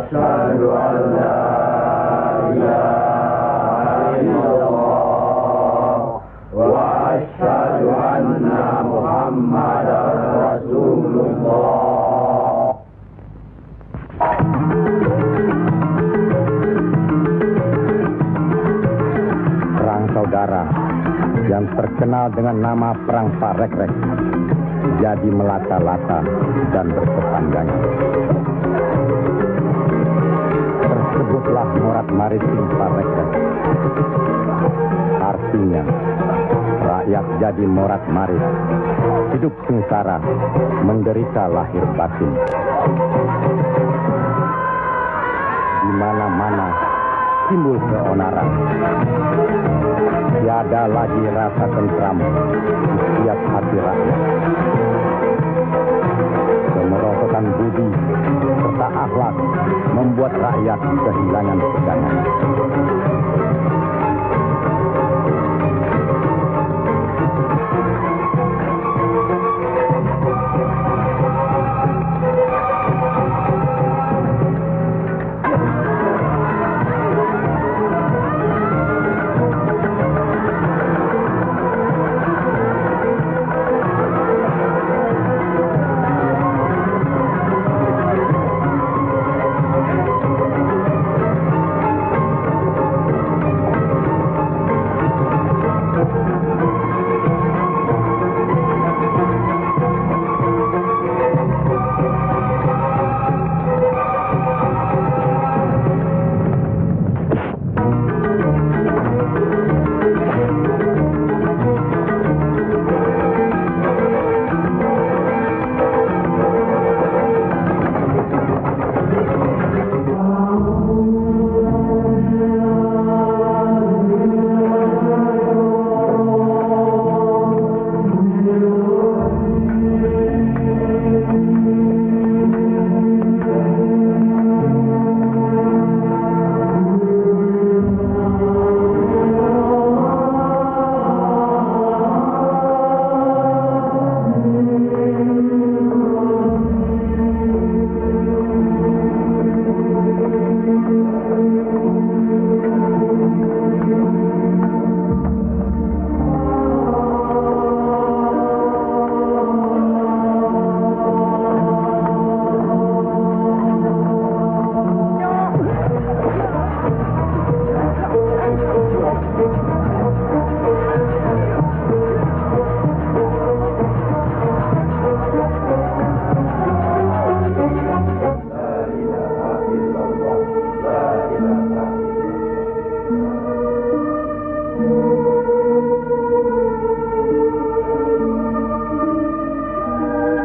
أشهد أن لا إله إلا الله وأشهد أن محمدا رسول الله. Perang saudara yang terkenal dengan nama Perang Parekrek jadi melata-lata dan berkepanjangan. Tersebutlah morat maritim Parekrek. Artinya, rakyat jadi morat marit, hidup sengsara, menderita lahir batin. Di mana-mana timbul keonaran. Tiada lagi rasa tentram di setiap hati rakyat. Kemerosotan budi serta akhlak membuat rakyat kehilangan pegangan.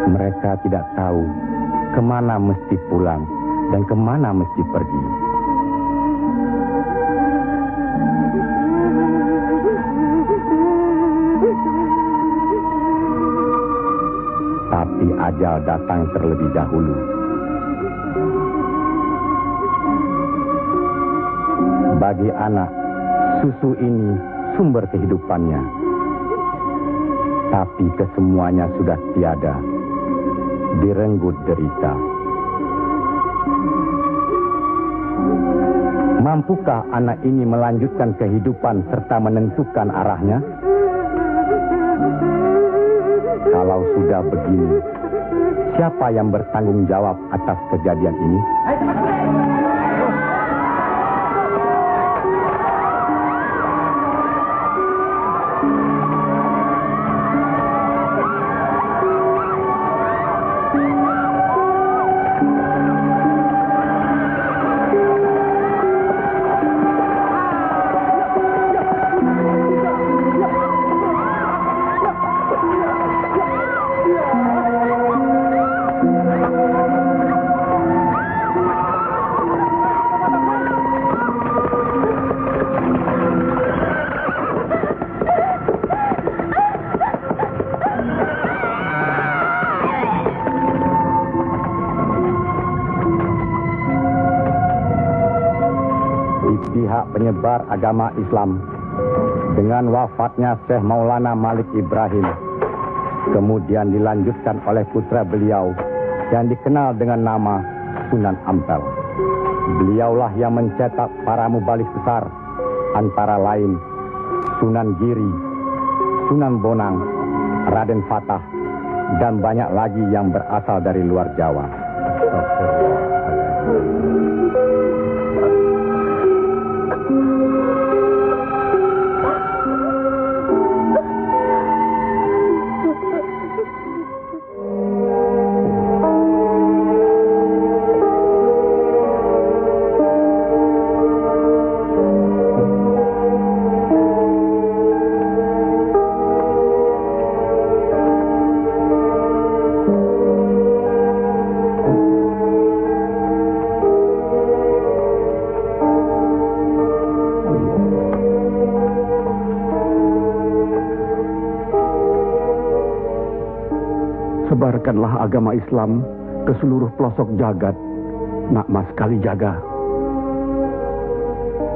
Mereka tidak tahu kemana mesti pulang dan kemana mesti pergi. Tapi ajal datang terlebih dahulu. Bagi anak, susu ini sumber kehidupannya. Tapi kesemuanya sudah tiada, direnggut derita. Mampukah anak ini melanjutkan kehidupan serta menentukan arahnya? Kalau sudah begini, siapa yang bertanggung jawab atas kejadian ini? Pihak penyebar agama Islam dengan wafatnya Syekh Maulana Malik Ibrahim kemudian dilanjutkan oleh putra beliau yang dikenal dengan nama Sunan Ampel. Beliaulah yang mencetak para mubalik besar, antara lain Sunan Giri, Sunan Bonang, Raden Fatah, dan banyak lagi yang berasal dari luar Jawa. Sebarkanlah agama Islam ke seluruh pelosok jagat, Nak Mas Kalijaga.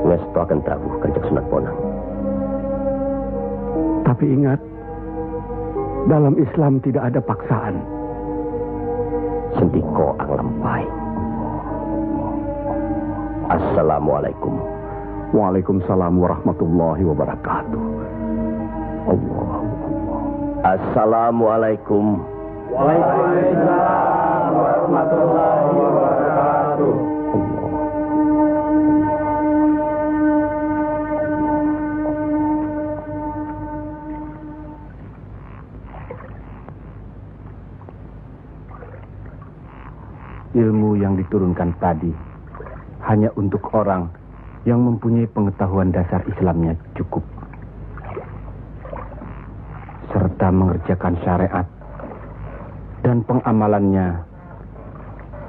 Ngesto akan Prabu Kanjeng Sunan Bonang. Tapi ingat, dalam Islam tidak ada paksaan. Sendiko ang lampay. Assalamualaikum. Waalaikumsalam warahmatullahi wabarakatuh. Allah. Assalamualaikum. Waalaikumsalam warahmatullahi wabarakatuh. Ilmu yang diturunkan tadi hanya untuk orang yang mempunyai pengetahuan dasar Islamnya cukup, serta mengerjakan syariat dan pengamalannya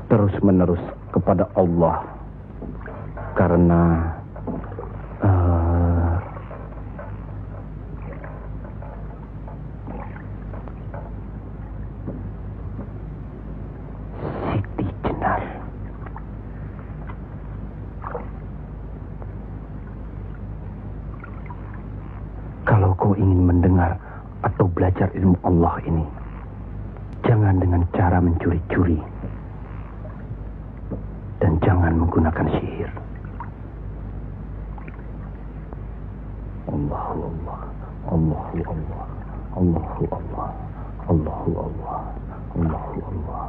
terus-menerus kepada Allah. Karena Siti Jenar. Kalau kau ingin mendengar atau belajar ilmu Allah ini, jangan dengan cara mencuri-curi. Dan jangan menggunakan sihir. Allahu Allah, Allahu Allah, Allahu Allah, Allahu Allah, Allahu Allah.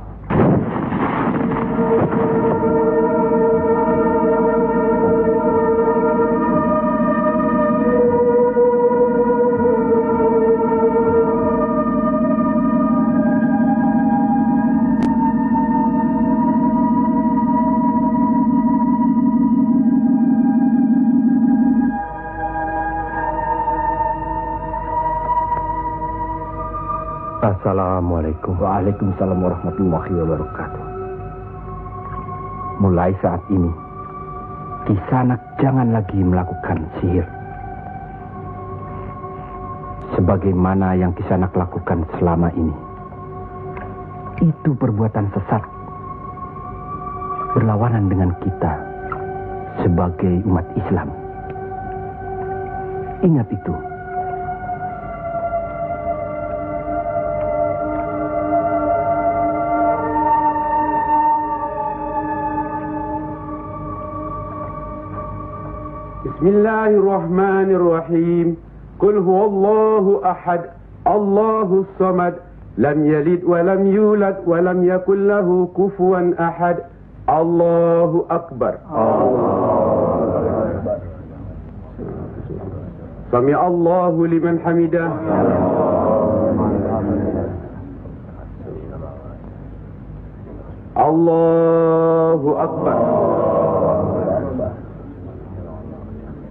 Assalamualaikum. Waalaikumsalam warahmatullahi wabarakatuh. Mulai saat ini, Kisanak jangan lagi melakukan sihir. Sebagaimana yang Kisanak lakukan selama ini. Itu perbuatan sesat. Berlawanan dengan kita sebagai umat Islam. Ingat itu. Bismillahirrahmanirrahim. Qul huwallahu ahad, Allahus samad, lam yalid wa lam yulad wa lam yakul lahu kufuwan ahad. Allahu akbar. Sami Allahu liman hamidah. Allahu akbar.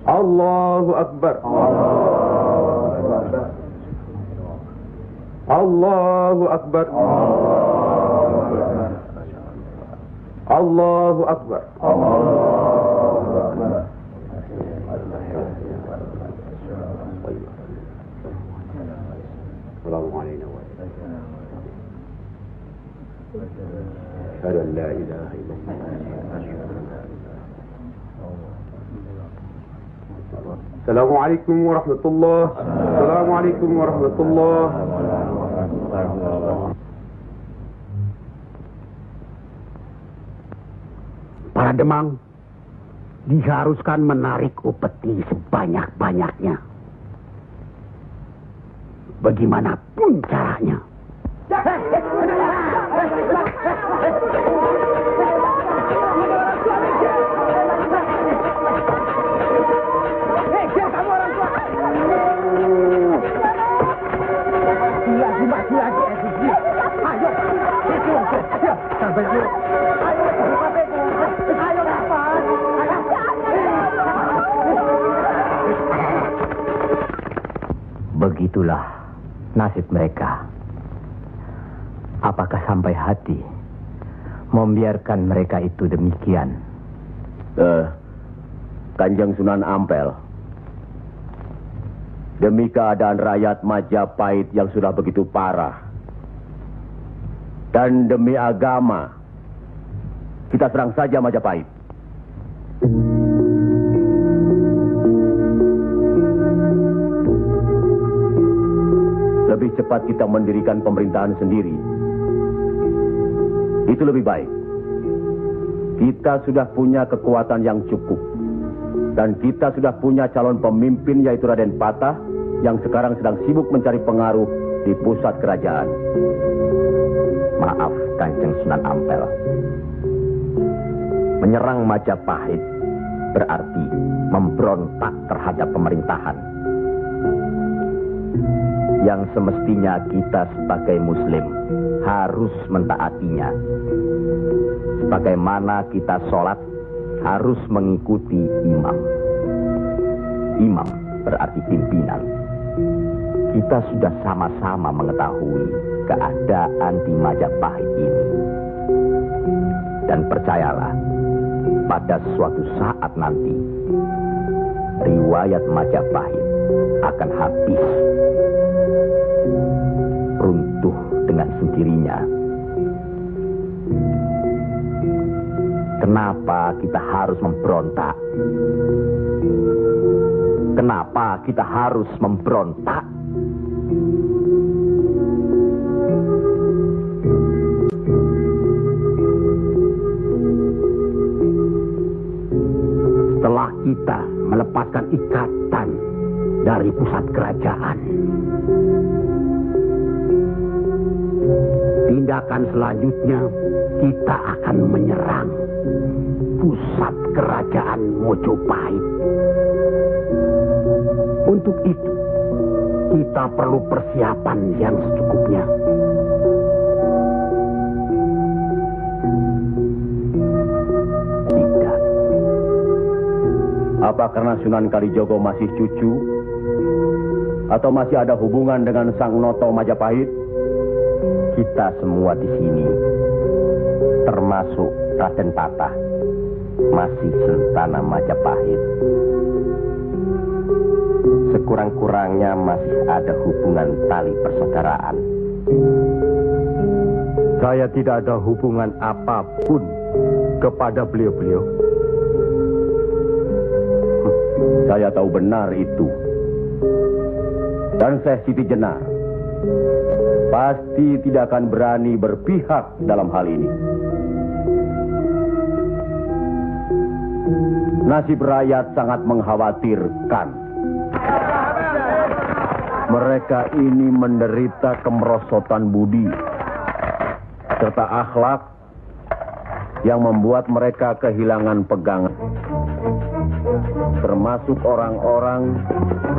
Allahu akbar. Allahu akbar. Allahu akbar. Assalamu alaikum. Asyhadu an la ilaha illallah. Assalamualaikum warahmatullahi wabarakatuh. Assalamualaikum warahmatullahi wabarakatuh. Para Demang, diharuskan menarik upeti sebanyak-banyaknya. Bagaimanapun caranya. Begitulah nasib mereka. Apakah sampai hati membiarkan mereka itu demikian? Kanjeng Sunan Ampel, demi keadaan rakyat Majapahit yang sudah begitu parah, dan demi agama, kita serang saja Majapahit. Lebih cepat kita mendirikan pemerintahan sendiri. Itu lebih baik. Kita sudah punya kekuatan yang cukup. Dan kita sudah punya calon pemimpin yaitu Raden Patah yang sekarang sedang sibuk mencari pengaruh di pusat kerajaan. Maaf, Kanjeng Sunan Ampel. Menyerang Majapahit berarti memberontak terhadap pemerintahan. Yang semestinya kita sebagai Muslim harus mentaatinya. Sebagaimana kita sholat harus mengikuti imam. Imam berarti pimpinan. Kita sudah sama-sama mengetahui keadaan di Majapahit ini. Dan percayalah, pada suatu saat nanti, riwayat Majapahit akan habis. Runtuh dengan sendirinya. Kenapa kita harus memberontak? Kenapa kita harus memberontak? Setelah kita melepaskan ikatan dari pusat kerajaan, tindakan selanjutnya kita akan menyerang pusat kerajaan Mojopahit. Untuk itu, kita perlu persiapan yang secukupnya. Tidak. Apa karena Sunan Kalijogo masih cucu? Atau masih ada hubungan dengan Sang Noto Majapahit? Kita semua di sini, termasuk Raden Patah, masih sentana Majapahit. Sekurang-kurangnya masih ada hubungan tali persaudaraan. Saya tidak ada hubungan apapun kepada beliau-beliau. Saya tahu benar itu. Dan Syekh Siti Jenar pasti tidak akan berani berpihak dalam hal ini. Nasib rakyat sangat mengkhawatirkan. Mereka ini menderita kemerosotan budi serta akhlak yang membuat mereka kehilangan pegangan. Termasuk orang-orang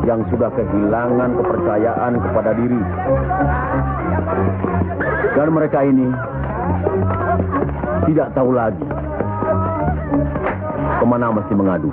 yang sudah kehilangan kepercayaan kepada diri. Dan mereka ini tidak tahu lagi kemana mesti mengadu.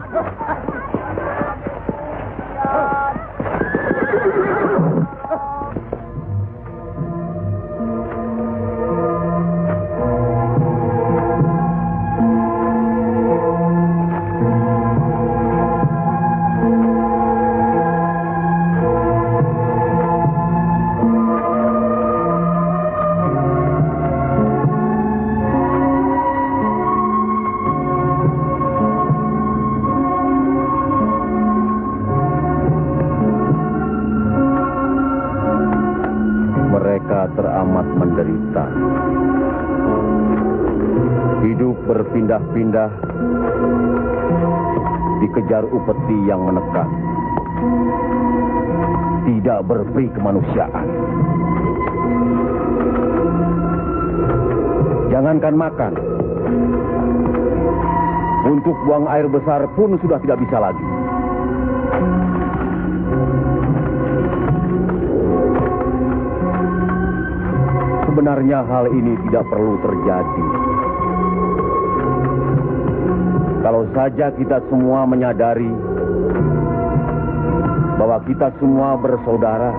Teramat menderita. Hidup berpindah-pindah dikejar upeti yang menekan, tidak berperi kemanusiaan. Jangankan makan, untuk buang air besar pun sudah tidak bisa lagi. Sebenarnya hal ini tidak perlu terjadi. Kalau saja kita semua menyadari bahwa kita semua bersaudara,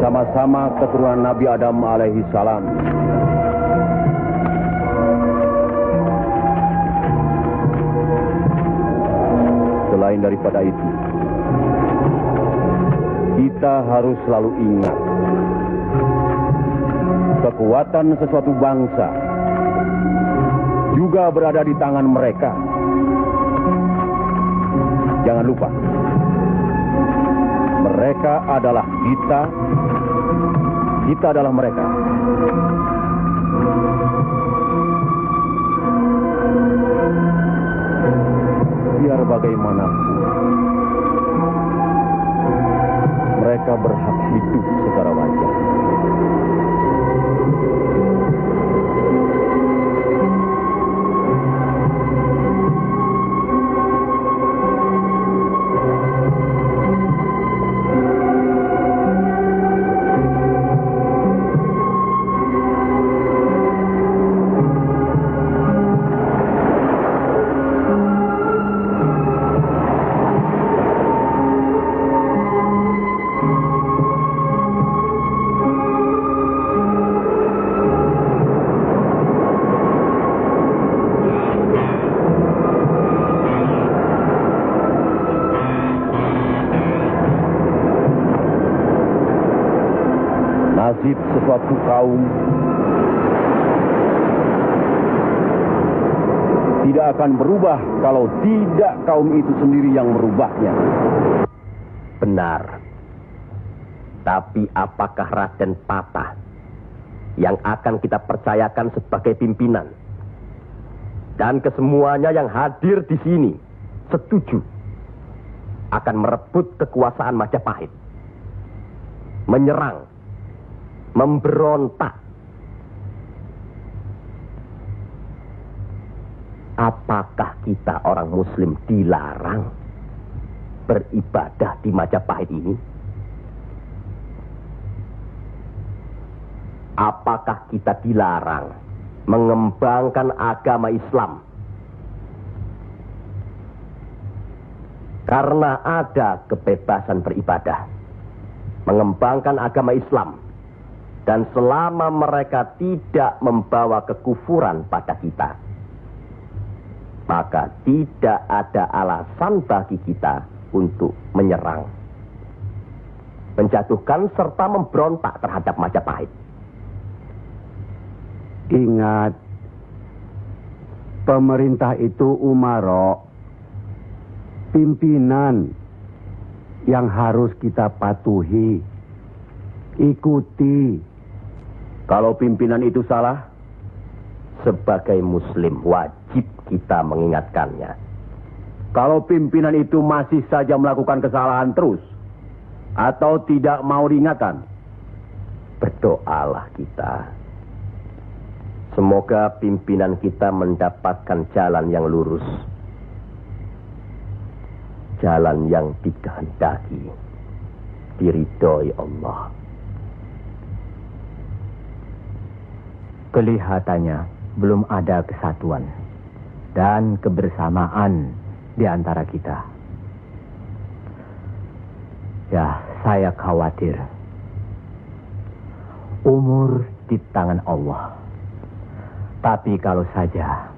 sama-sama keturunan Nabi Adam alaihi salam. Selain daripada itu, kita harus selalu ingat kekuatan sesuatu bangsa juga berada di tangan mereka. Jangan lupa, mereka adalah kita, kita adalah mereka. Biar bagaimanapun, mereka berhak hidup secara wajar. Nasib sesuatu kaum tidak akan berubah kalau tidak kaum itu sendiri yang merubahnya. Benar. Tapi apakah Raden Patah yang akan kita percayakan sebagai pimpinan? Dan kesemuanya yang hadir di sini setuju akan merebut kekuasaan Majapahit, menyerang, memberontak. Apakah kita orang Muslim dilarang beribadah di Majapahit ini? Apakah kita dilarang mengembangkan agama Islam? Karena ada kebebasan beribadah, mengembangkan agama Islam. Dan selama mereka tidak membawa kekufuran pada kita, maka tidak ada alasan bagi kita untuk menyerang, menjatuhkan serta memberontak terhadap Majapahit. Ingat, pemerintah itu umaro, pimpinan yang harus kita patuhi, ikuti. Kalau pimpinan itu salah, Sebagai Muslim wajib kita mengingatkannya. kalau pimpinan itu masih saja melakukan kesalahan terus, atau tidak mau diingatkan, Berdoalah kita. Semoga pimpinan kita mendapatkan jalan yang lurus, jalan yang dikehendaki, diridhoi Allah. Kelihatannya belum ada kesatuan dan kebersamaan di antara kita. Ya, saya khawatir. Umur di tangan Allah. Tapi kalau saja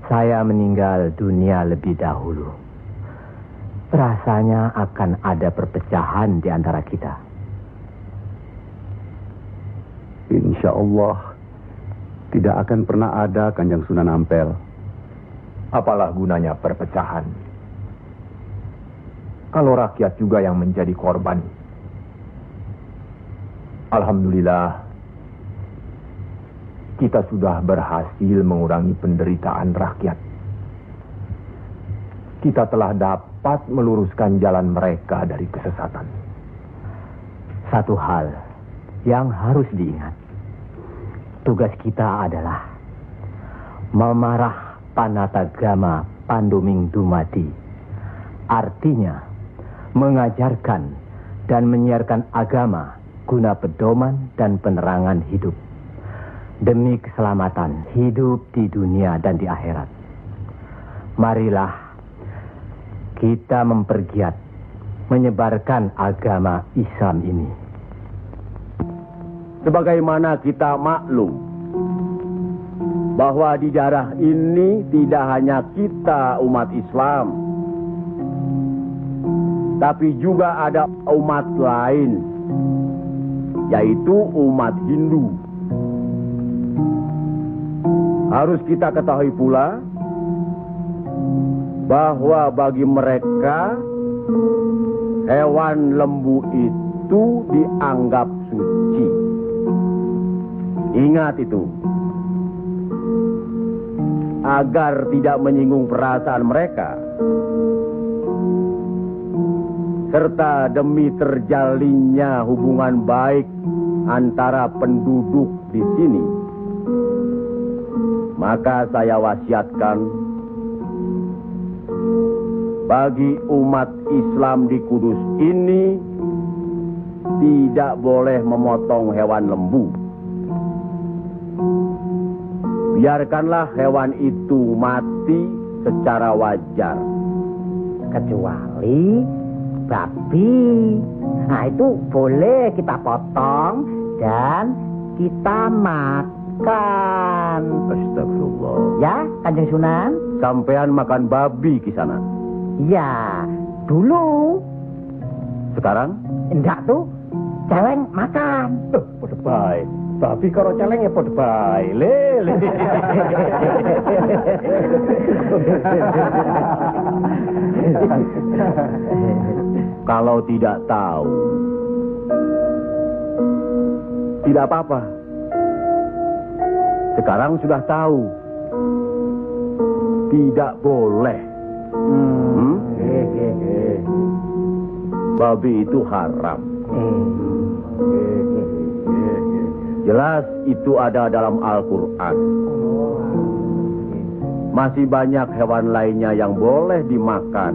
saya meninggal dunia lebih dahulu, rasanya akan ada perpecahan di antara kita. Insya Allah tidak akan pernah ada, Kanjeng Sunan Ampel. Apalah gunanya perpecahan kalau rakyat juga yang menjadi korban? Alhamdulillah, kita sudah berhasil mengurangi penderitaan rakyat. kita telah dapat meluruskan jalan mereka dari kesesatan. Satu hal yang harus diingat. Tugas kita adalah memarah panatagama panduming dumadi. Artinya, mengajarkan dan menyiarkan agama guna pedoman dan penerangan hidup. Demi keselamatan hidup di dunia dan di akhirat. Marilah kita mempergiat menyebarkan agama Islam ini. Sebagaimana kita maklum bahwa di daerah ini tidak hanya kita umat Islam, tapi juga ada umat lain, yaitu umat Hindu. Harus kita ketahui pula bahwa bagi mereka hewan lembu itu dianggap suci. Ingat itu, agar tidak menyinggung perasaan mereka, serta demi terjalinnya hubungan baik antara penduduk di sini, maka saya wasiatkan bagi umat Islam di Kudus ini tidak boleh memotong hewan lembu. Biarkanlah hewan itu mati secara wajar. Kecuali babi. Nah, itu boleh kita potong dan kita makan. Astagfirullah. Ya, Kanjeng Sunan? Sampean makan babi Kisana? Ya, dulu. Sekarang? Enggak tuh, celeng makan. Pada baik. Babi karo celeng ya pada baik. Lele. Kalau tidak tahu, tidak apa-apa. Sekarang sudah tahu. Tidak boleh. Babi itu haram. Jelas itu ada dalam Al-Quran. Masih banyak hewan lainnya yang boleh dimakan.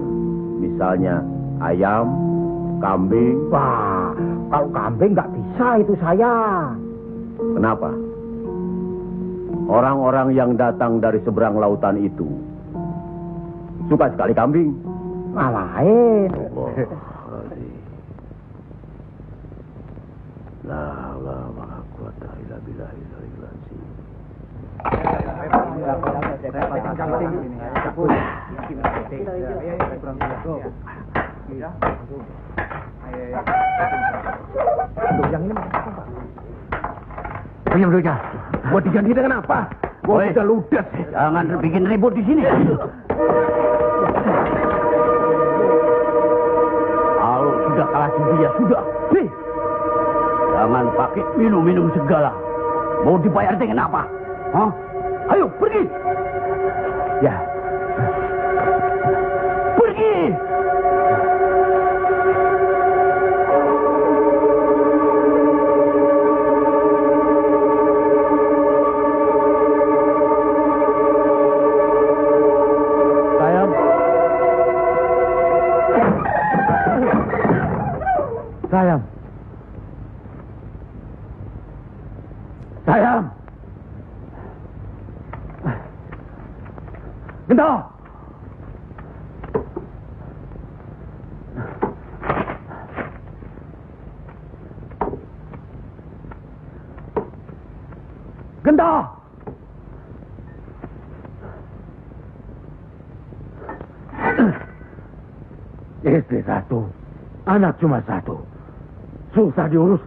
Misalnya ayam, kambing. Wah, kalau kambing nggak bisa itu saya. Kenapa? Orang-orang yang datang dari seberang lautan itu suka sekali kambing. Malahin. Diam saja. Buat diganti dengan apa? Gua sudah ludes. Jangan bikin ribut di sini. Kalau sudah kalah judi ya sudah. Nih. Jangan pakai minum-minum segala. Mau dibayar dengan apa? Hah? Ayo pergi. Ya. Pergi. Sayang. Sayang. Gento. Gento. Istri satu, anak cuma satu. Susah diurus.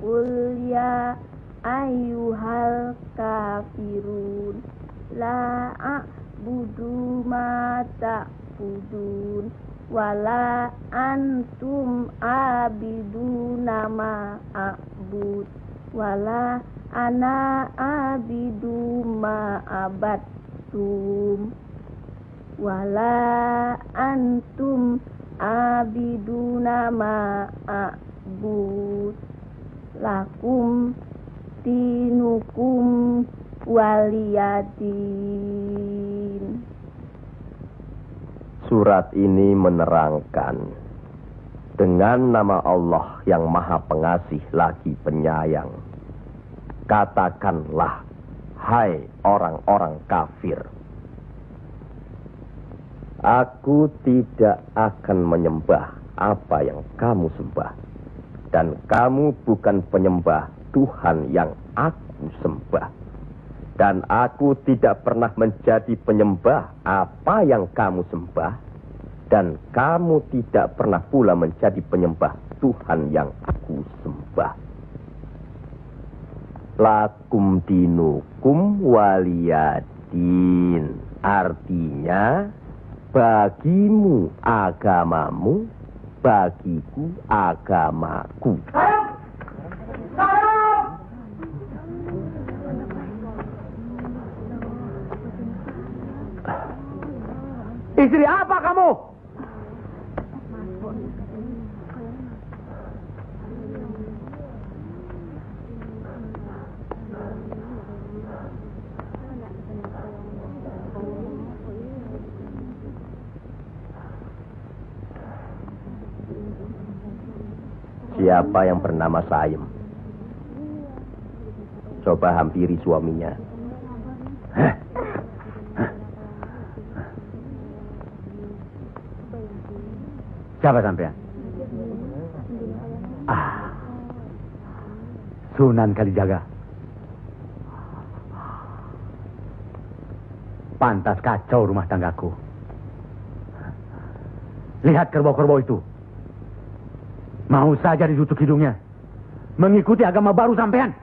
Qul ya ayyuhal kafirun la a'budu ma ta'budun wala antum abiduna ma a'bud wala ana abidu ma abattum. wala antum abiduna ma'abud lakum dinukum waliyadin. Surat ini menerangkan dengan nama Allah yang Maha Pengasih lagi Penyayang. Katakanlah, hai orang-orang kafir, aku tidak akan menyembah apa yang kamu sembah, dan kamu bukan penyembah Tuhan yang aku sembah, dan aku tidak pernah menjadi penyembah apa yang kamu sembah, dan kamu tidak pernah pula menjadi penyembah Tuhan yang aku sembah. Lakum dinukum waliyadin. Artinya, bagimu agamamu, bagiku agamaku. Istri apa kamu? Siapa yang bernama Saim? Coba hampiri suaminya. Siapa sampean? Sunan Kalijaga. Pantas kacau rumah tanggaku. Lihat kerbau-kerbau itu. Mau saja ditutup hidungnya. Mengikuti agama baru sampean.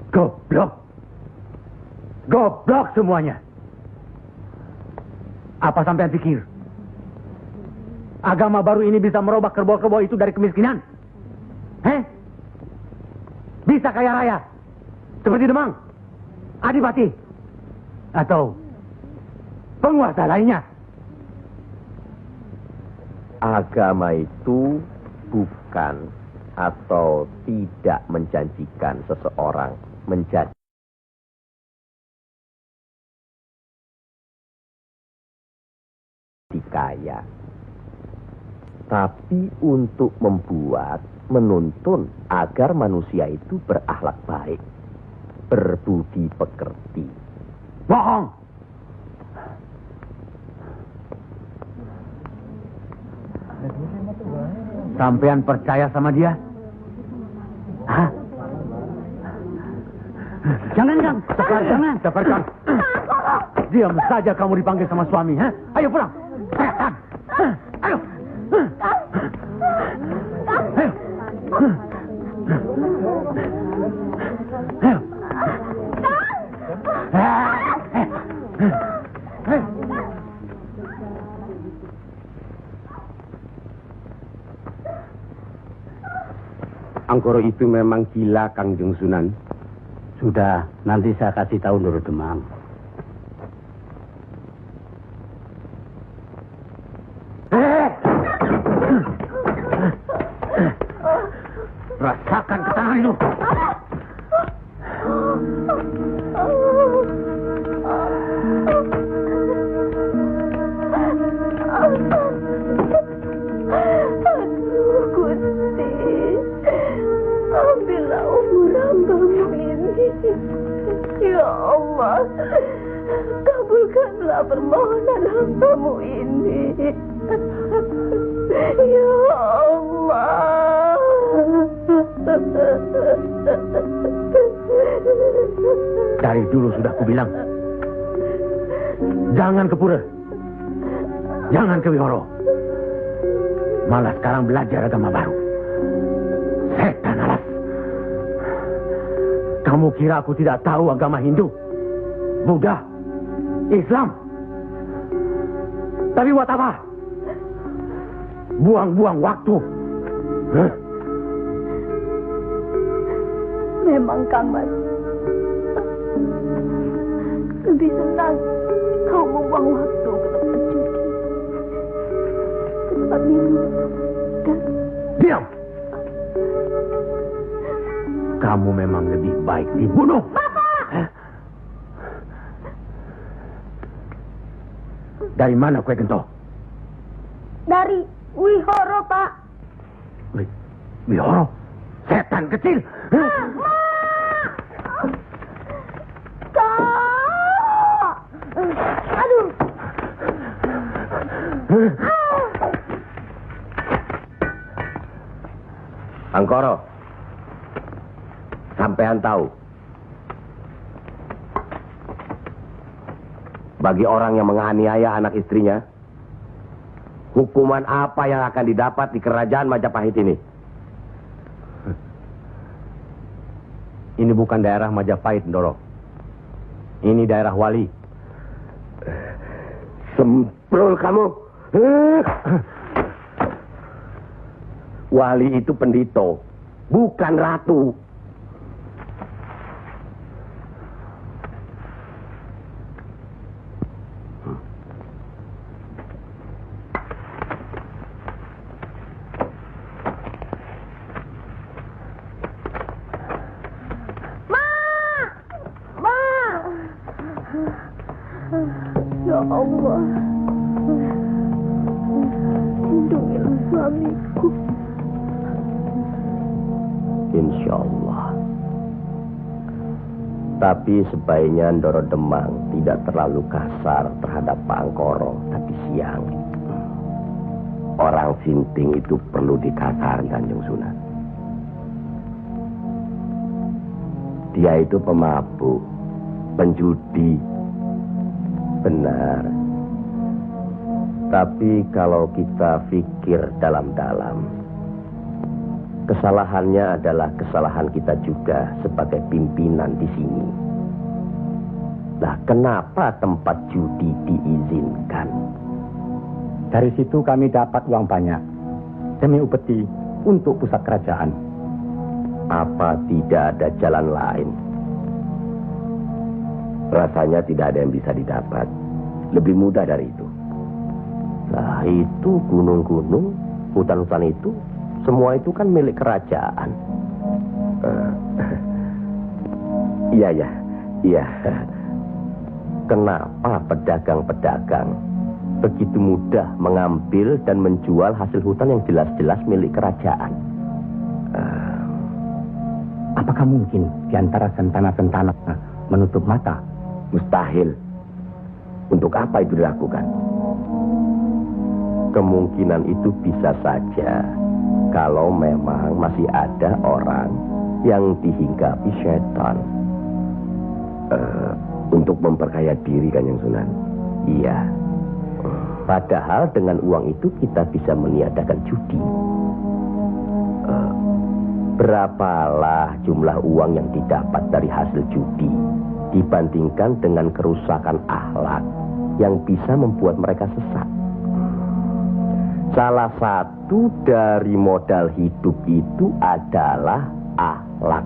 Goblok. Goblok semuanya. Apa sampean pikir? Agama baru ini bisa merubah kerbau-kerbau itu dari kemiskinan? Bisa kaya raya? Seperti Demang? Adipati? Atau penguasa lainnya? Agama itu bukan atau tidak menjanjikan seseorang menjadi kaya, tapi untuk membuat, menuntun agar manusia itu berakhlak baik, berbudi pekerti. Bohong! Sampean percaya sama dia? Hah? Jangan, Kang. Jangan. Seperkan. Diam saja kamu dipanggil sama suami. Ha? Ayo pulang. Ayo. Ayo. Angkoro itu memang gila, Kangjeng Sunan. Sudah, nanti saya kasih tahu Nur Demang. Rasakan ketangan itu. Ya Allah, kabulkanlah permohonan hamba-Mu ini. Ya Allah. Dari dulu sudah kubilang, jangan ke pura, jangan ke wihoro. Malah sekarang belajar agama baru. Setan alas. Kamu kira aku tidak tahu agama Hindu, Buddha, Islam? Tapi buat apa? Buang-buang waktu. Memang Kang Mas lebih senang kau membuang waktu ke tempat judi, ke tempat minum, dan... Diam! Kamu memang lebih baik dibunuh. Bapak! Dari mana kue gento? Dari Wihoro, Pak. Wihoro? Setan kecil. Kak! Aduh. Angkoro, sampean tahu, bagi orang yang menganiaya anak istrinya, hukuman apa yang akan didapat di kerajaan Majapahit ini? Ini bukan daerah Majapahit, Ndoro. Ini daerah Wali. Semprol kamu. Wali itu pendito, bukan ratu. Ya Allah, lindungilah suamiku. Insya Allah. Tapi sebaiknya Ndoro Demang tidak terlalu kasar terhadap Pak Angkoro tapi siang. Orang sinting itu perlu dikasari, Kanjeng Sunan. Dia itu pemabuk, penjudi. Benar. Tapi kalau kita pikir dalam-dalam, kesalahannya adalah kesalahan kita juga sebagai pimpinan di sini. Nah, kenapa tempat judi diizinkan? Dari situ kami dapat uang banyak demi upeti untuk pusat kerajaan. Apa tidak ada jalan lain? Rasanya tidak ada yang bisa didapat lebih mudah dari itu. Nah, itu gunung-gunung, hutan-hutan itu, semua itu kan milik kerajaan. Iya. Kenapa pedagang-pedagang begitu mudah mengambil dan menjual hasil hutan yang jelas-jelas milik kerajaan? Apakah mungkin di antara sentana-sentana menutup mata? Mustahil. Untuk apa itu dilakukan? Kemungkinan itu bisa saja kalau memang masih ada orang yang dihinggapi setan untuk memperkaya diri, Kanjeng Sunan. Iya. Padahal dengan uang itu kita bisa meniadakan judi. Berapalah jumlah uang yang didapat dari hasil judi dibandingkan dengan kerusakan akhlak yang bisa membuat mereka sesat. Salah satu dari modal hidup itu adalah akhlak,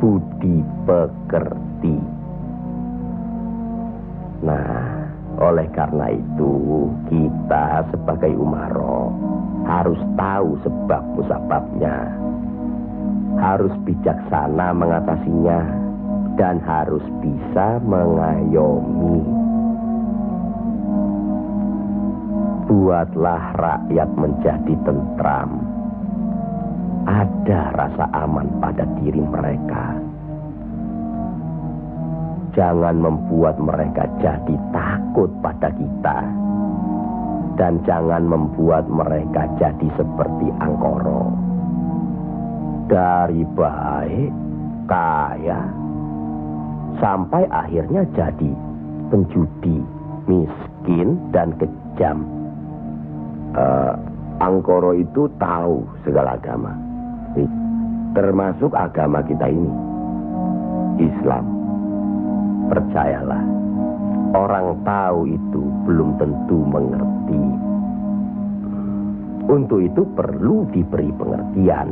budi pekerti. Nah, oleh karena itu kita sebagai umaro harus tahu sebab musababnya, harus bijaksana mengatasinya, dan harus bisa mengayomi. Buatlah rakyat menjadi tentram. Ada rasa aman pada diri mereka. Jangan membuat mereka jadi takut pada kita. Dan jangan membuat mereka jadi seperti Angkoro. Dari baik, kaya, sampai akhirnya jadi penjudi, miskin, dan kejam. Angkoro itu tahu segala agama, termasuk agama kita ini, Islam. Percayalah, orang tahu itu belum tentu mengerti. Untuk itu perlu diberi pengertian.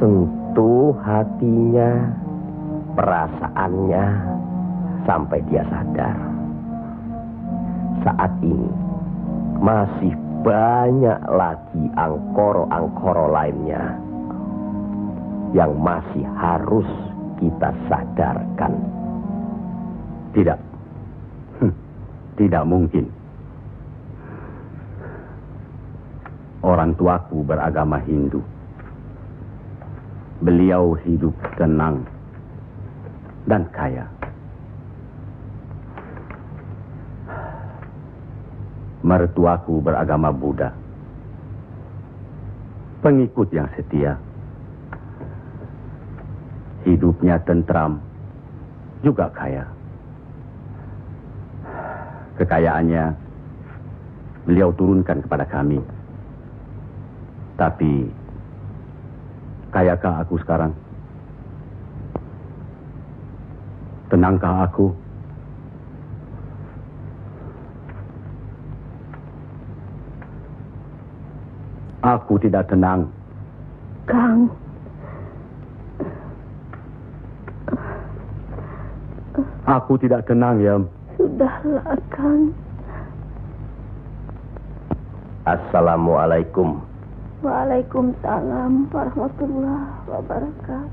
Sentuh hatinya, perasaannya sampai dia sadar. Saat ini masih banyak lagi angkoro-angkoro lainnya yang masih harus kita sadarkan. Tidak. Tidak mungkin. Orang tuaku beragama Hindu. Beliau hidup tenang dan kaya. Mertuaku beragama Buddha. Pengikut yang setia. Hidupnya tentram, juga kaya. Kekayaannya beliau turunkan kepada kami. Tapi, kayakah aku sekarang? Tenangkah aku? Aku tidak tenang. Kang. Aku tidak tenang, Yam. Sudahlah, Kang. Assalamualaikum. Waalaikumsalam warahmatullahi wabarakatuh.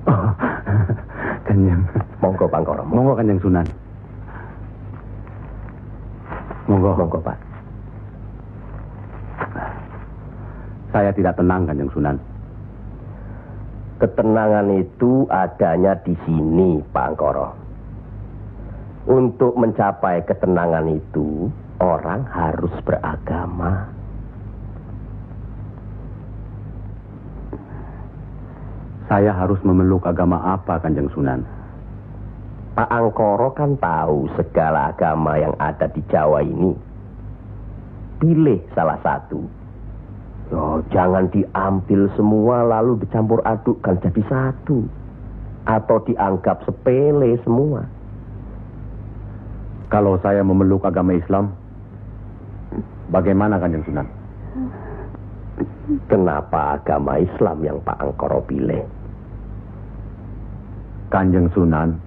Oh, Kanjeng. Monggo, Pangkoro. Monggo, Kanjeng Sunan. Monggo. Monggo, Pak. Saya tidak tenang, Kanjeng Sunan. Ketenangan itu adanya di sini, Pak Angkoro. Untuk mencapai ketenangan itu, orang harus beragama. Saya harus memeluk agama apa, Kanjeng Sunan? Pak Angkoro kan tahu segala agama yang ada di Jawa ini. Pilih salah satu. Yo, jangan diambil semua lalu dicampur adukkan jadi satu. Atau dianggap sepele semua. Kalau saya memeluk agama Islam, bagaimana, Kanjeng Sunan? Kenapa agama Islam yang Pak Angkoro pilih? Kanjeng Sunan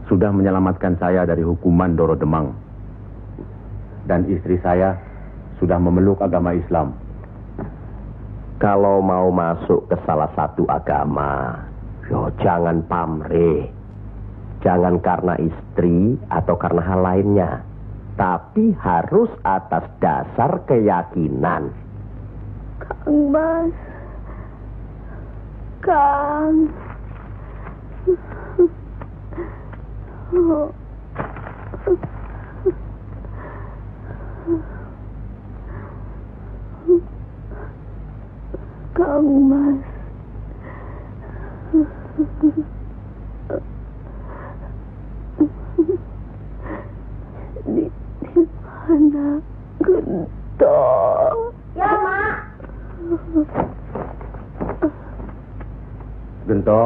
sudah menyelamatkan saya dari hukuman Doro Demang. Dan istri saya sudah memeluk agama Islam. Kalau mau masuk ke salah satu agama, yo jangan pamrih. Jangan karena istri atau karena hal lainnya. Tapi harus atas dasar keyakinan. Kang Mas. Kang. Kang Mas. Di mana Gento? Ya, Mak. Gento.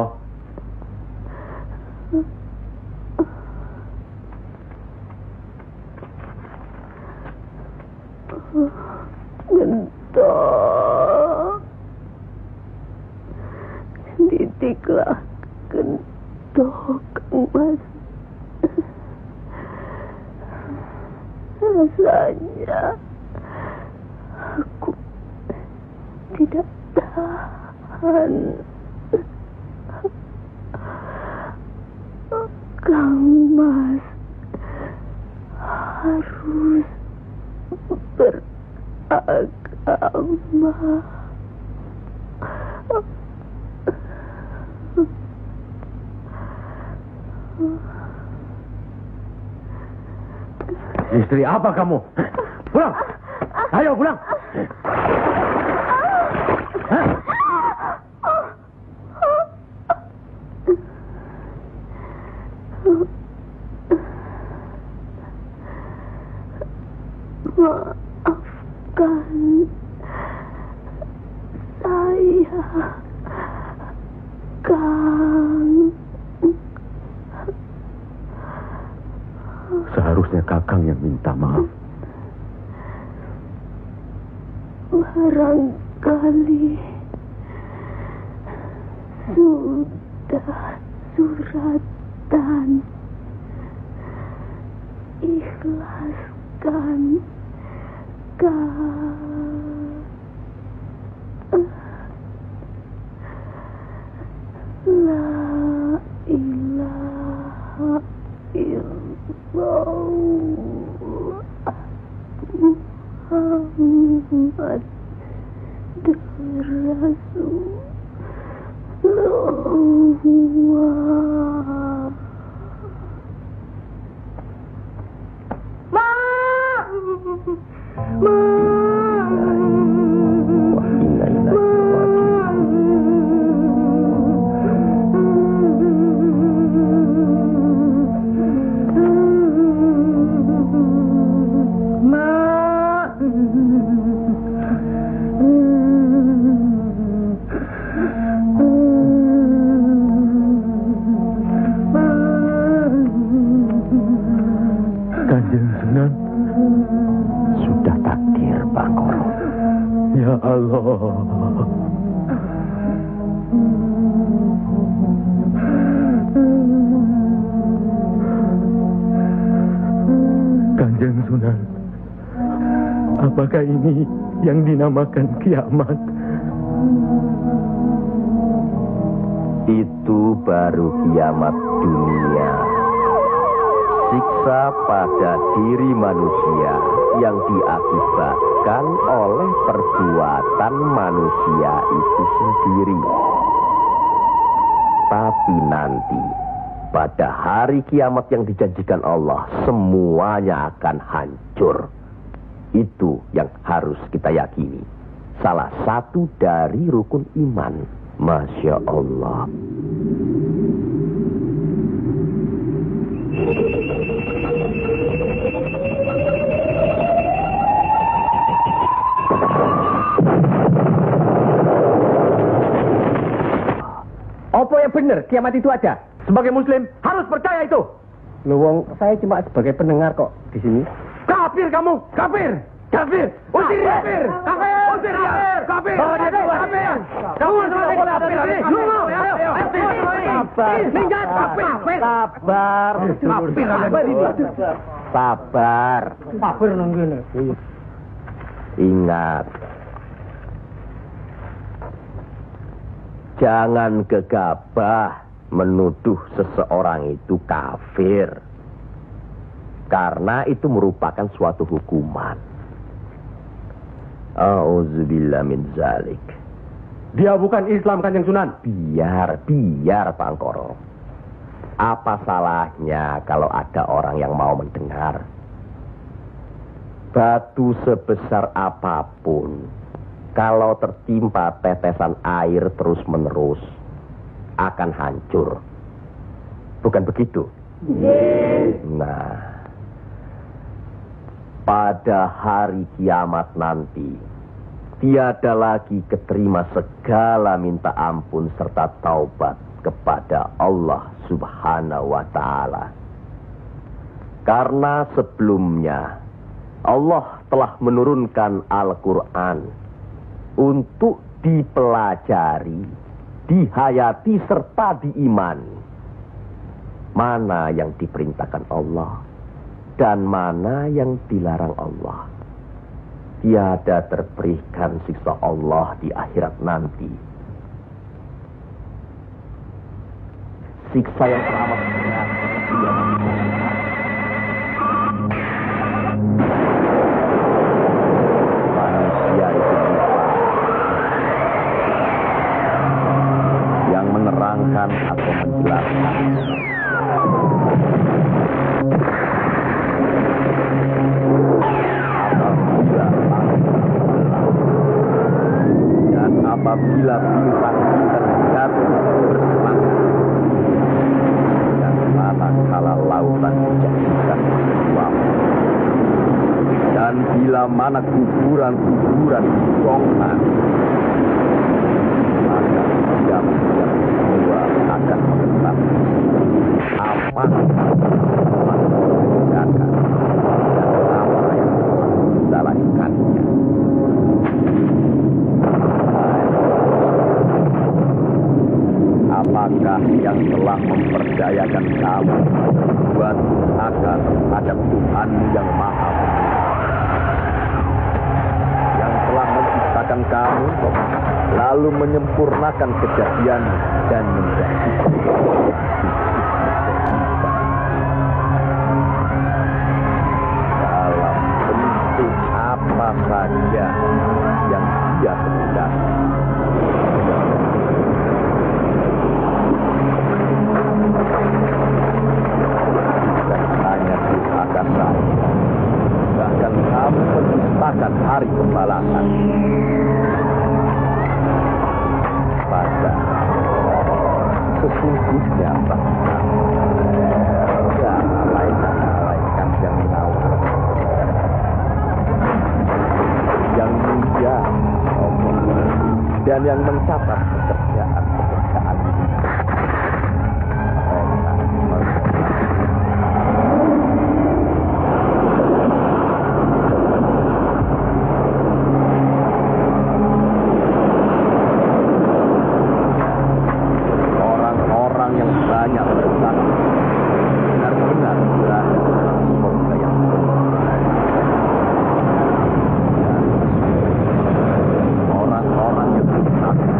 Gento. Didiklah Gento, Kang Mas. Rasanya aku tidak tahan. Kang Mas harus beragama. Istri apa kamu? Pulang! Ayo pulang! Hah? Maafkan saya, Kang. Seharusnya Kakang yang minta maaf. barangkali sudah suratan. Ikhlaskan La ilaha illallah Muhammad Rasulullah. Kanjeng Sunan, sudah takdir Bangkoro. Ya Allah. Kanjeng Sunan, apakah ini yang dinamakan kiamat? Itu baru kiamat dunia. Siksa pada diri manusia yang diakibatkan oleh perbuatan manusia itu sendiri. Tapi nanti, pada hari kiamat yang dijanjikan Allah, semuanya akan hancur. Itu yang harus kita yakini. Salah satu dari rukun iman. Masya Allah. Apa yang benar? Kiamat itu ada. Sebagai muslim harus percaya itu. Luwung, saya cuma sebagai pendengar kok di sini. Kafir kamu, kafir, kafir, usir dia, kafir, usir dia, kafir, kafir, kamu selesai kafir, minggat, kafir, Sabar. Sabar. Kafir nunggine. Ingat, jangan gegabah menuduh seseorang itu kafir. Karena itu merupakan suatu hukuman. A'udzubillah min zalik. Dia bukan Islam, Kanjeng Sunan. Biar Bangkoro. Apa salahnya kalau ada orang yang mau mendengar? Batu sebesar apapun, kalau tertimpa tetesan air terus-menerus, akan hancur. Bukan begitu? Nah, pada hari kiamat nanti, tiada lagi keterima segala minta ampun serta taubat kepada Allah Subhanahu wa Ta'ala. Karena sebelumnya Allah telah menurunkan Al-Quran untuk dipelajari, dihayati serta diimani. Mana yang diperintahkan Allah dan mana yang dilarang Allah. Tiada terberikan siksa Allah di akhirat nanti. Siksa yang teramat berat. Manusia itu yang menerangkan atau menjelaskan. Apabila bintang-bintang jatuh berselang dan manakala lautan dijadikan uap, dan bila mana kuburan-kuburan dibongkar, maka diam semua akan mengetahui apa yang dikerjakan dan apa yang telah kita lakukannya. Siapakah yang telah mempercayakan kamu buat agar terhadap Tuhanmu yang Maha Penyayang, yang telah menciptakan kamu lalu menyempurnakan kejadian dan menjadi dalam bentuk apa saja yang Dia kehendaki. Hanya durhaka saya, bahkan kamu mendustakan hari pembalasan. Padahal sesungguhnya bahkan ada malaikat yang mengawal, yang mulia dan yang mencatat pekerjaan-pekerjaan. Orang-orang yang banyak bersaksi benar-benar berada dalam surga yang orang-orang yang bersaksi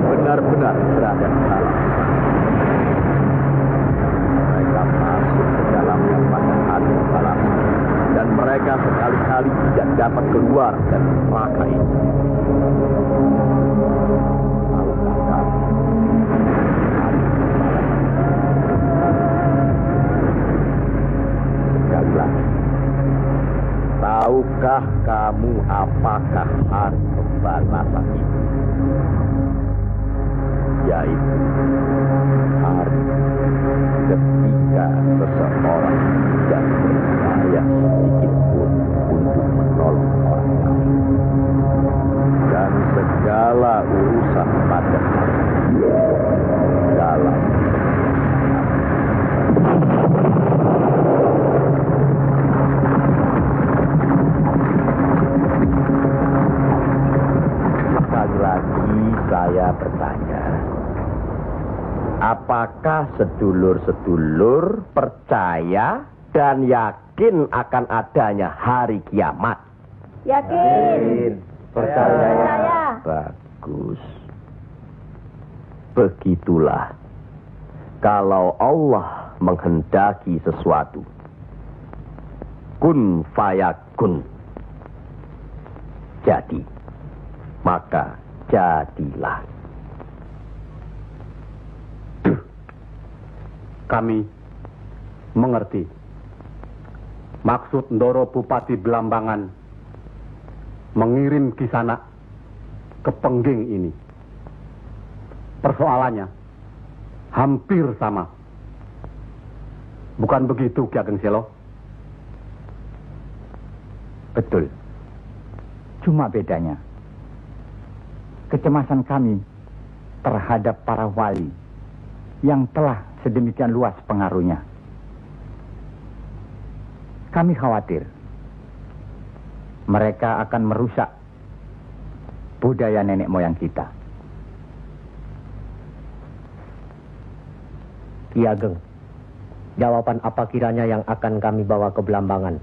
benar-benar berada dalam mereka masuk ke dalamnya pada hari pembalasan dan mereka sekali-kali tidak dapat keluar dari neraka itu. Sekali lagi, tahukah kamu apakah hari pembalasan itu? Yaitu hari ketika seseorang tidak berdaya sedikit pun untuk menolong orang lain, dan segala urusan pada dalam sekali lagi saya bertanya, apakah sedulur-sedulur percaya dan yakin akan adanya hari kiamat? Yakin. Percaya. Bagus. Begitulah. Kalau Allah menghendaki sesuatu, kun fayakun, jadi, maka jadilah. Kami mengerti maksud Ndoro Bupati Belambangan mengirim Kisanak ke Pengging ini. Persoalannya hampir sama. Bukan begitu, Ki Ageng Selo? Betul. Cuma bedanya, kecemasan kami terhadap para wali yang telah sedemikian luas pengaruhnya. Kami khawatir mereka akan merusak budaya nenek moyang kita. Ki Ageng, jawaban apa kiranya yang akan kami bawa ke Belambangan?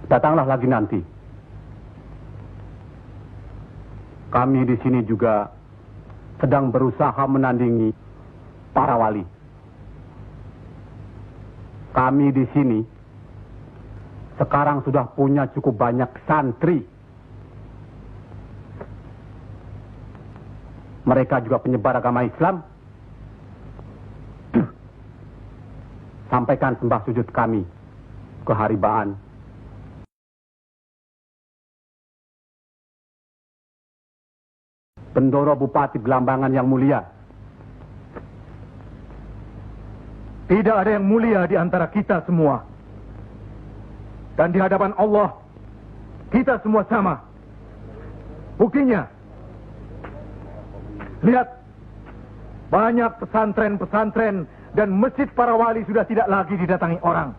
Datanglah lagi nanti. Kami di sini juga sedang berusaha menandingi para wali. Kami di sini sekarang sudah punya cukup banyak santri. Mereka juga penyebar agama Islam. Sampaikan sembah sujud kami ke Haribaan. Bendoro Bupati Belambangan yang mulia. Tidak ada yang mulia di antara kita semua. Dan di hadapan Allah, kita semua sama. Buktinya, lihat banyak pesantren-pesantren dan masjid para wali sudah tidak lagi didatangi orang.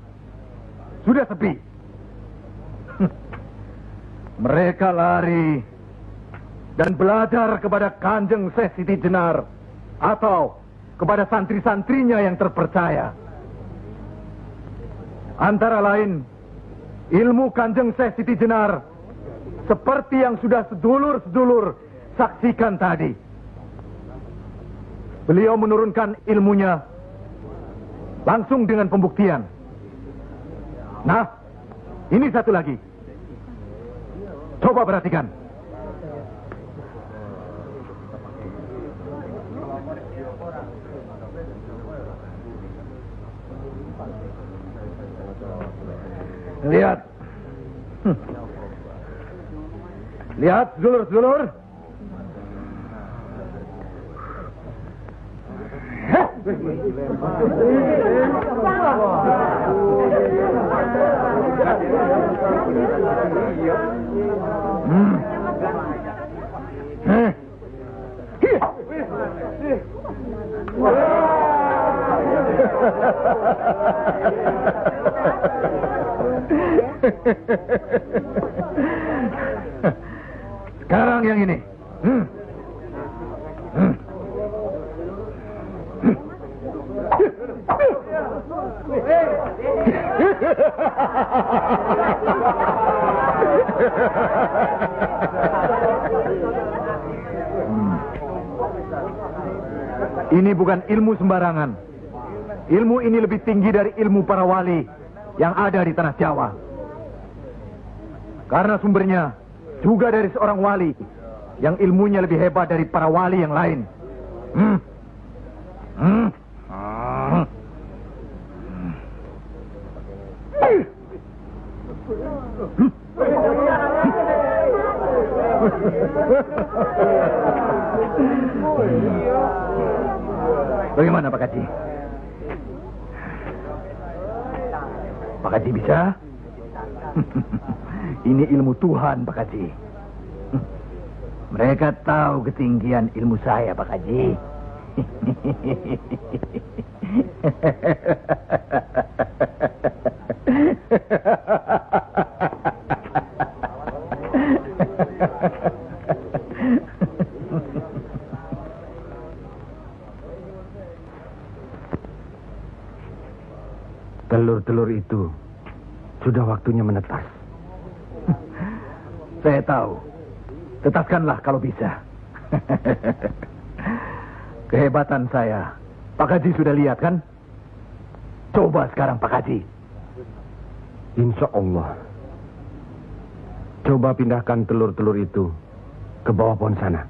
Sudah sepi. Mereka lari dan belajar kepada Kanjeng Syekh Siti Jenar atau kepada santri-santrinya yang terpercaya. Antara lain, ilmu Kanjeng Syekh Siti Jenar seperti yang sudah sedulur-sedulur saksikan tadi. Beliau menurunkan ilmunya langsung dengan pembuktian. Nah, ini satu lagi. Coba perhatikan. Lihat. Lihat, sedulur-sedulur. Sekarang yang ini. Ini bukan ilmu sembarangan. Ilmu ini lebih tinggi dari ilmu para wali yang ada di tanah Jawa. Karena sumbernya juga dari seorang wali yang ilmunya lebih hebat dari para wali yang lain. Bagaimana Pak Haji? Pak Haji bisa? Ini ilmu Tuhan Pak Haji. Mereka tahu ketinggian ilmu saya Pak Haji. Telur-telur itu sudah waktunya menetas. Saya tahu. Tetaskanlah kalau bisa. Kehebatan saya. Pak Haji sudah lihat kan? Coba sekarang Pak Haji. Insya Allah. Coba pindahkan telur-telur itu ke bawah pohon sana.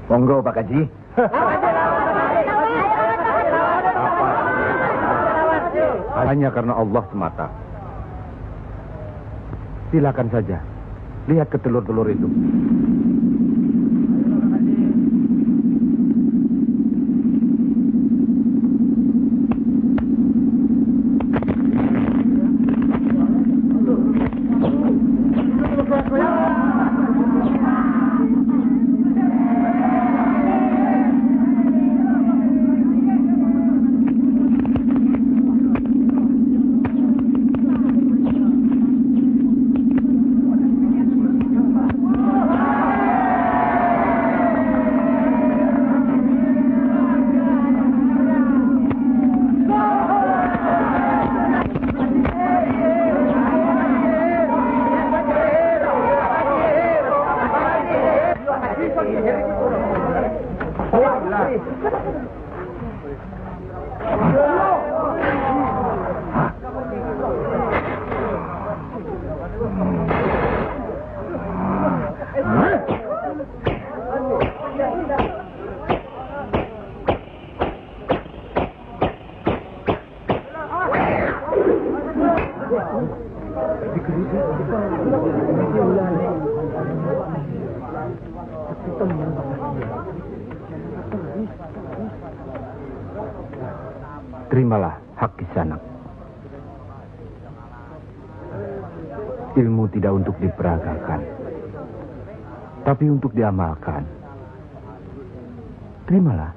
Monggo Pak Haji. Hanya karena Allah semata. Silakan saja. Lihat ke telur-telur itu. Terimalah hak Kisanak. Ilmu tidak untuk diperagakan, tapi untuk diamalkan. Terimalah.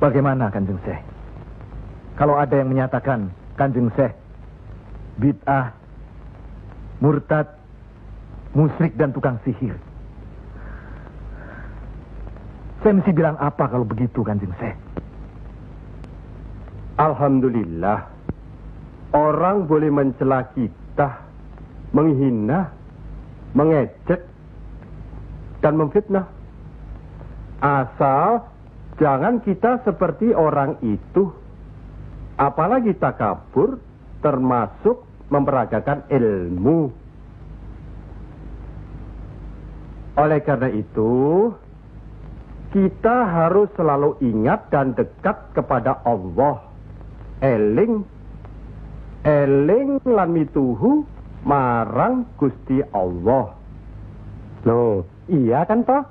Bagaimana Kanjeng Syekh? Kalau ada yang menyatakan Kanjeng Syekh bid'ah, murtad, musyrik dan tukang sihir, saya mesti bilang apa kalau begitu Kanjeng Syekh? Alhamdulillah, orang boleh mencela kita, menghina, mengejek, dan memfitnah. Asal jangan kita seperti orang itu. Apalagi takabur, termasuk memperagakan ilmu. Oleh karena itu, kita harus selalu ingat dan dekat kepada Allah. Eling lan mituhu marang Gusti Allah. Loh, iya kan toh?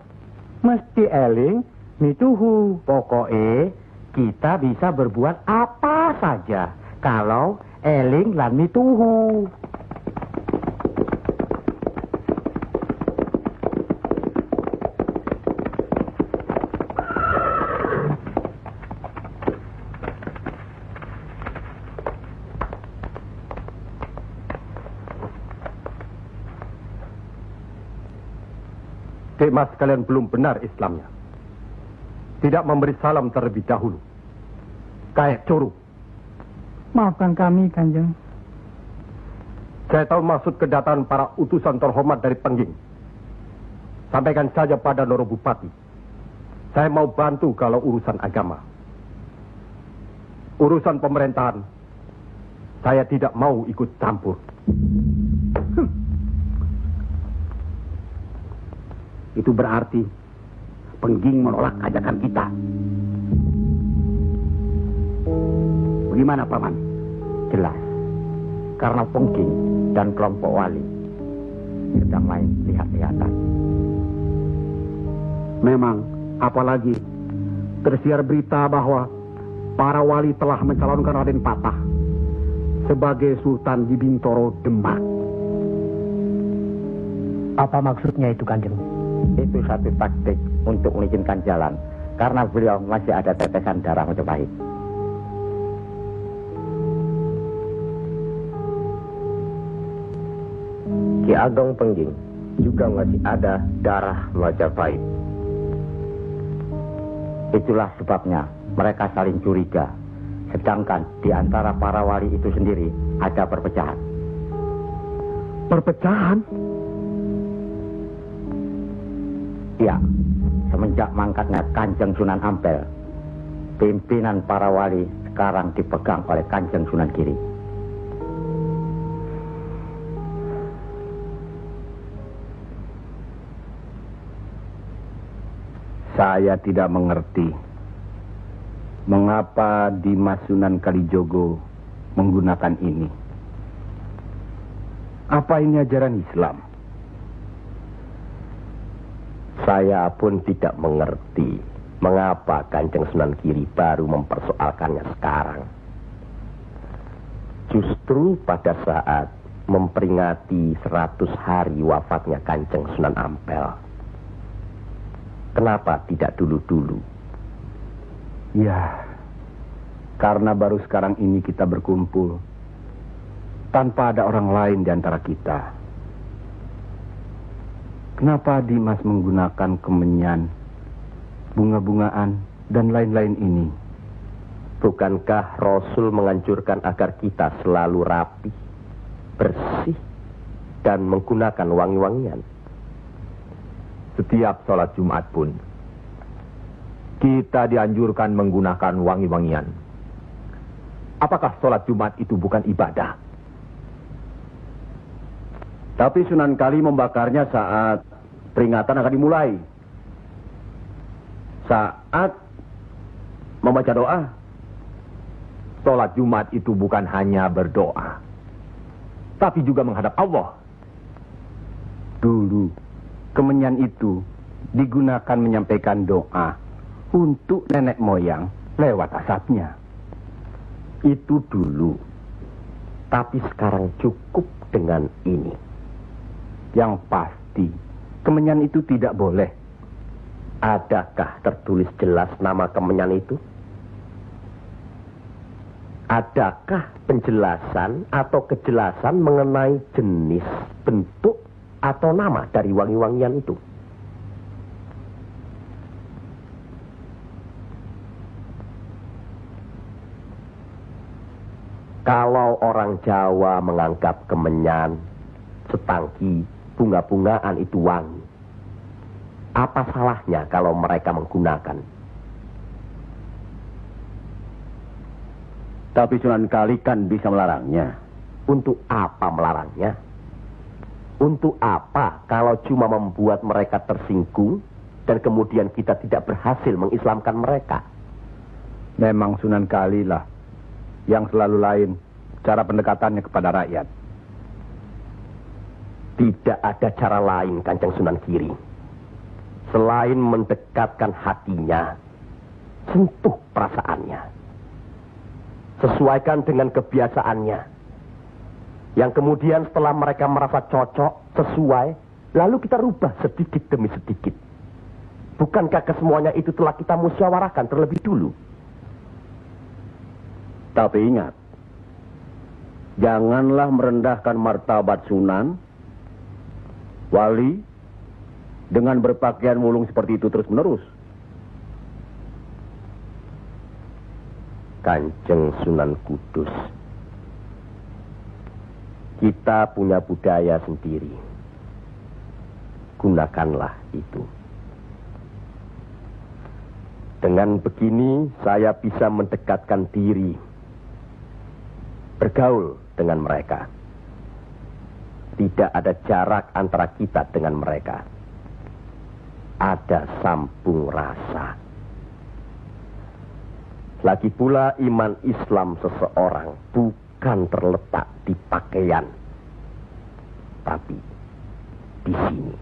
Mesti eling mituhu. Pokoknya kita bisa berbuat apa saja kalau eling lan mituhu. Mas kalian belum benar Islamnya. Tidak memberi salam terlebih dahulu. Kayak curu. Maafkan kami, Kanjeng. Saya tahu maksud kedatangan para utusan terhormat dari Pengging. Sampaikan saja pada Loro Bupati. Saya mau bantu kalau urusan agama. Urusan pemerintahan, saya tidak mau ikut campur. Itu berarti Pengging menolak ajakan kita. Bagaimana, Paman? Jelas. Karena Pengging dan kelompok wali sedang main lihat-lihatan. Memang, apalagi tersiar berita bahwa para wali telah mencalonkan Raden Patah sebagai Sultan di Bintoro, Demak. Apa maksudnya itu, Kanjeng? Itu satu taktik untuk mengizinkan jalan, karena beliau masih ada tetesan darah Majapahit. Ki Ageng Pengging juga masih ada darah Majapahit. Itulah sebabnya mereka saling curiga, sedangkan di antara para wali itu sendiri ada perpecahan. Perpecahan? Ya, semenjak mangkatnya Kanjeng Sunan Ampel, pimpinan para wali sekarang dipegang oleh Kanjeng Sunan Giri. Saya tidak mengerti mengapa Dimas Sunan Kalijogo menggunakan ini. Apa ini ajaran Islam? Saya pun tidak mengerti mengapa Kanjeng Sunan Giri baru mempersoalkannya sekarang. Justru pada saat memperingati 100 hari wafatnya Kanjeng Sunan Ampel. Kenapa tidak dulu-dulu? Ya, karena baru sekarang ini kita berkumpul tanpa ada orang lain di antara kita. Kenapa Dimas menggunakan kemenyan, bunga-bungaan, dan lain-lain ini? Bukankah Rasul menganjurkan agar kita selalu rapi, bersih, dan menggunakan wangi-wangian? Setiap sholat Jumat pun, kita dianjurkan menggunakan wangi-wangian. Apakah sholat Jumat itu bukan ibadah? Tapi Sunan Kali membakarnya saat peringatan akan dimulai. Saat membaca doa. Sholat Jumat itu bukan hanya berdoa, tapi juga menghadap Allah. Dulu, kemenyan itu digunakan menyampaikan doa untuk nenek moyang lewat asapnya. Itu dulu. Tapi sekarang cukup dengan ini. Yang pasti, kemenyan itu tidak boleh. Adakah tertulis jelas nama kemenyan itu? Adakah penjelasan atau kejelasan mengenai jenis, bentuk, atau nama dari wangi-wangian itu? Kalau orang Jawa menganggap kemenyan, setangki, bunga-bungaan itu wangi, apa salahnya kalau mereka menggunakan? Tapi Sunan Kali kan bisa melarangnya. Untuk apa melarangnya? Untuk apa kalau cuma membuat mereka tersinggung dan kemudian kita tidak berhasil mengislamkan mereka? Memang Sunan Kali lah yang selalu lain cara pendekatannya kepada rakyat. Tidak ada cara lain, Kanjeng Sunan Giri, selain mendekatkan hatinya, sentuh perasaannya, sesuaikan dengan kebiasaannya, yang kemudian setelah mereka merasa cocok, sesuai, lalu kita rubah sedikit demi sedikit. Bukankah kesemuanya itu telah kita musyawarahkan terlebih dulu? Tapi ingat, janganlah merendahkan martabat Sunan, wali, dengan berpakaian mulung seperti itu terus-menerus. Kanjeng Sunan Kudus, kita punya budaya sendiri. Gunakanlah itu. Dengan begini saya bisa mendekatkan diri, bergaul dengan mereka. Tidak ada jarak antara kita dengan mereka. Ada sambung rasa. Lagi pula iman Islam seseorang bukan terletak di pakaian, tapi di sini.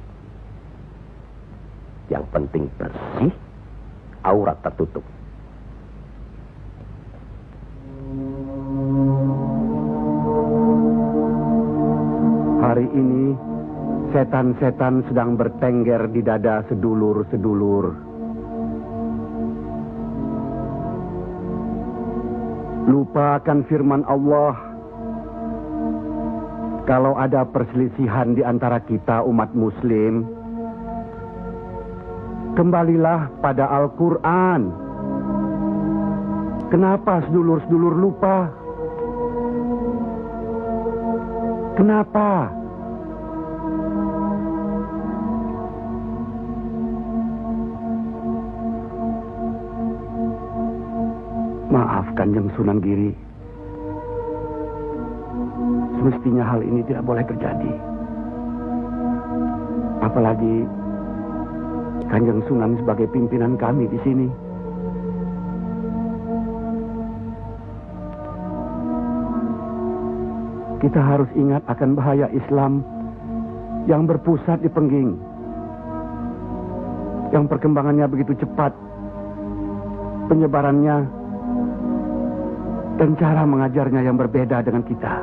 Yang penting bersih, aurat tertutup. Hari ini, setan-setan sedang bertengger di dada sedulur-sedulur. Lupakan firman Allah. Kalau ada perselisihan di antara kita umat muslim, kembalilah pada Al-Quran. Kenapa sedulur-sedulur lupa? Kenapa? Maaf Kanjeng Sunan Giri. Semestinya hal ini tidak boleh terjadi. Apalagi Kanjeng Sunan sebagai pimpinan kami di sini. Kita harus ingat akan bahaya Islam yang berpusat di Pengging, yang perkembangannya begitu cepat, penyebarannya dan cara mengajarnya yang berbeda dengan kita.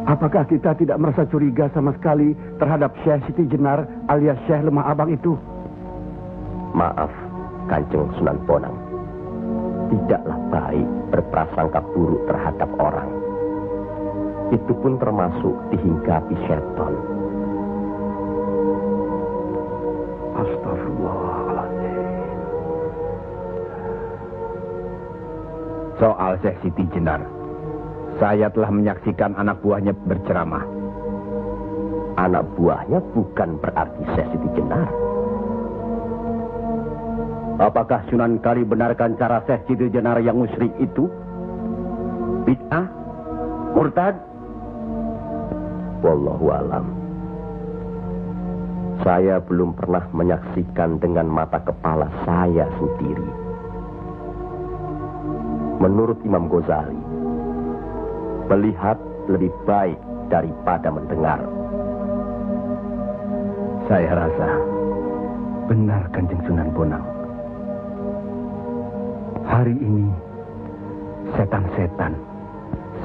Apakah kita tidak merasa curiga sama sekali terhadap Syekh Siti Jenar alias Syekh Lemah Abang itu? Maaf, Kanjeng Sunan Bonang. Tidaklah baik berprasangka buruk terhadap orang. Itu pun termasuk dihinggapi syaitan. Astagfirullahaladzim. Soal Syekh Siti Jenar, saya telah menyaksikan anak buahnya berceramah. Anak buahnya bukan berarti Syekh Siti Jenar. Apakah Sunan Kali benarkan cara Syekh Siti Jenar yang musyrik itu? Bid'ah? Murtad? Wallahu alam. Saya belum pernah menyaksikan dengan mata kepala saya sendiri. Menurut Imam Ghazali, melihat lebih baik daripada mendengar. Saya rasa benar Kanjeng Sunan Bonang. Hari ini setan-setan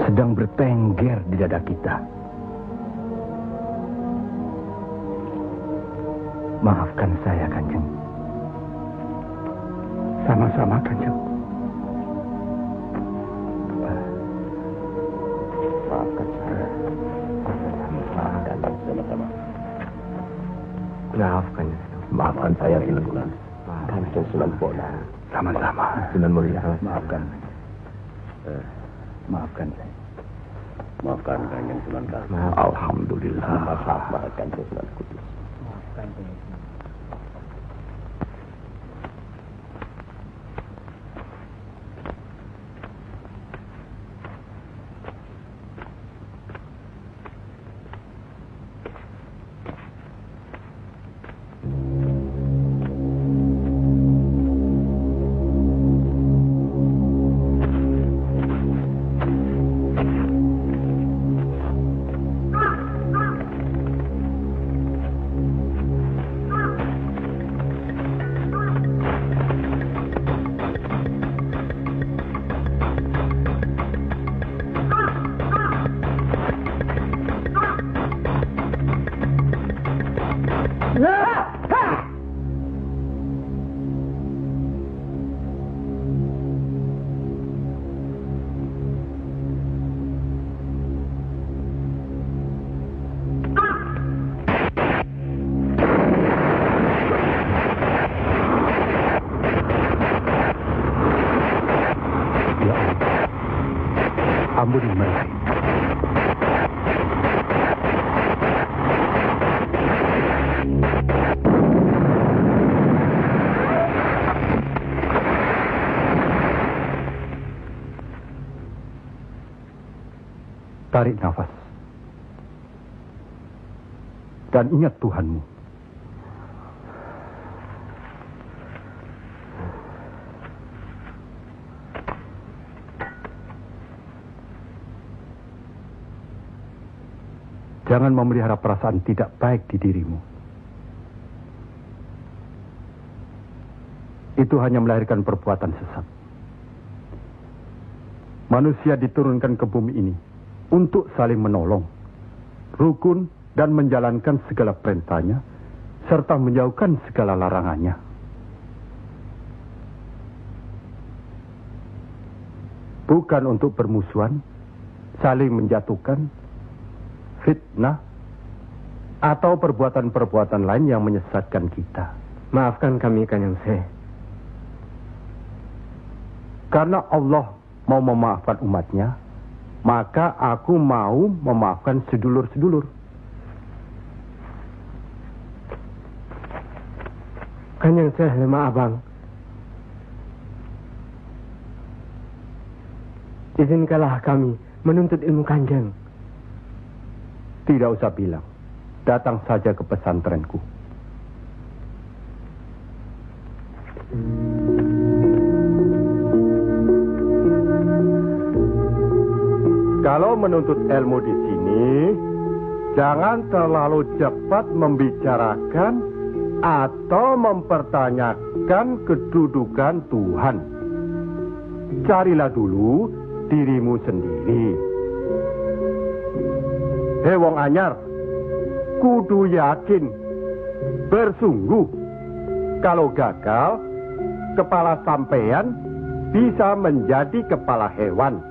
sedang bertengger di dada kita. Maafkan saya, Kanjeng. Sama-sama, Kanjeng. Maafkan saya. Maafkan sama-sama. Maafkan saya, Sunan. Kanjeng Sunan Bonang. Sama-sama. Sunan Muria. Maafkan. Maafkan saya. Maafkan Kanjeng Sunan Kudus. Alhamdulillah. Maafkan Kanjeng Sunan Kudus. Maafkan saya. Ampuni mereka. Tarik nafas. Dan ingat Tuhanmu. Jangan memelihara perasaan tidak baik di dirimu. Itu hanya melahirkan perbuatan sesat. Manusia diturunkan ke bumi ini untuk saling menolong, rukun, dan menjalankan segala perintahnya, serta menjauhkan segala larangannya. Bukan untuk bermusuhan, saling menjatuhkan, fitnah, atau perbuatan-perbuatan lain yang menyesatkan kita. Maafkan kami, Kanjeng Syekh. Karena Allah mau memaafkan umatnya, maka aku mau memaafkan sedulur-sedulur. Kanjeng Syekh lemah abang. Izinkanlah kami menuntut ilmu Kanjeng. Tidak usah bilang. Datang saja ke pesantrenku. Kalau menuntut ilmu di sini, jangan terlalu cepat membicarakan atau mempertanyakan kedudukan Tuhan. Carilah dulu dirimu sendiri. Hei wong anyar, kudu yakin, bersungguh. Kalau gagal, kepala sampean bisa menjadi kepala hewan.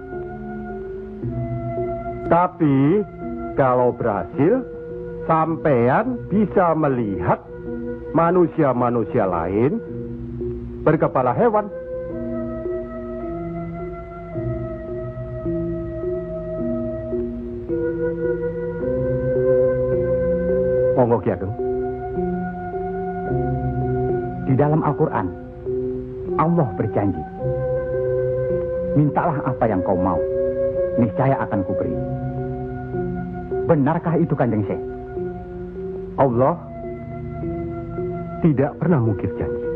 Tapi kalau berhasil, sampean bisa melihat manusia-manusia lain berkepala hewan. Monggo Ki Ageng. Di dalam Al-Quran, Allah berjanji, mintalah apa yang kau mau, niscaya akan kuberi. Benarkah itu, Kanjeng Syekh? Allah tidak pernah mungkir janji.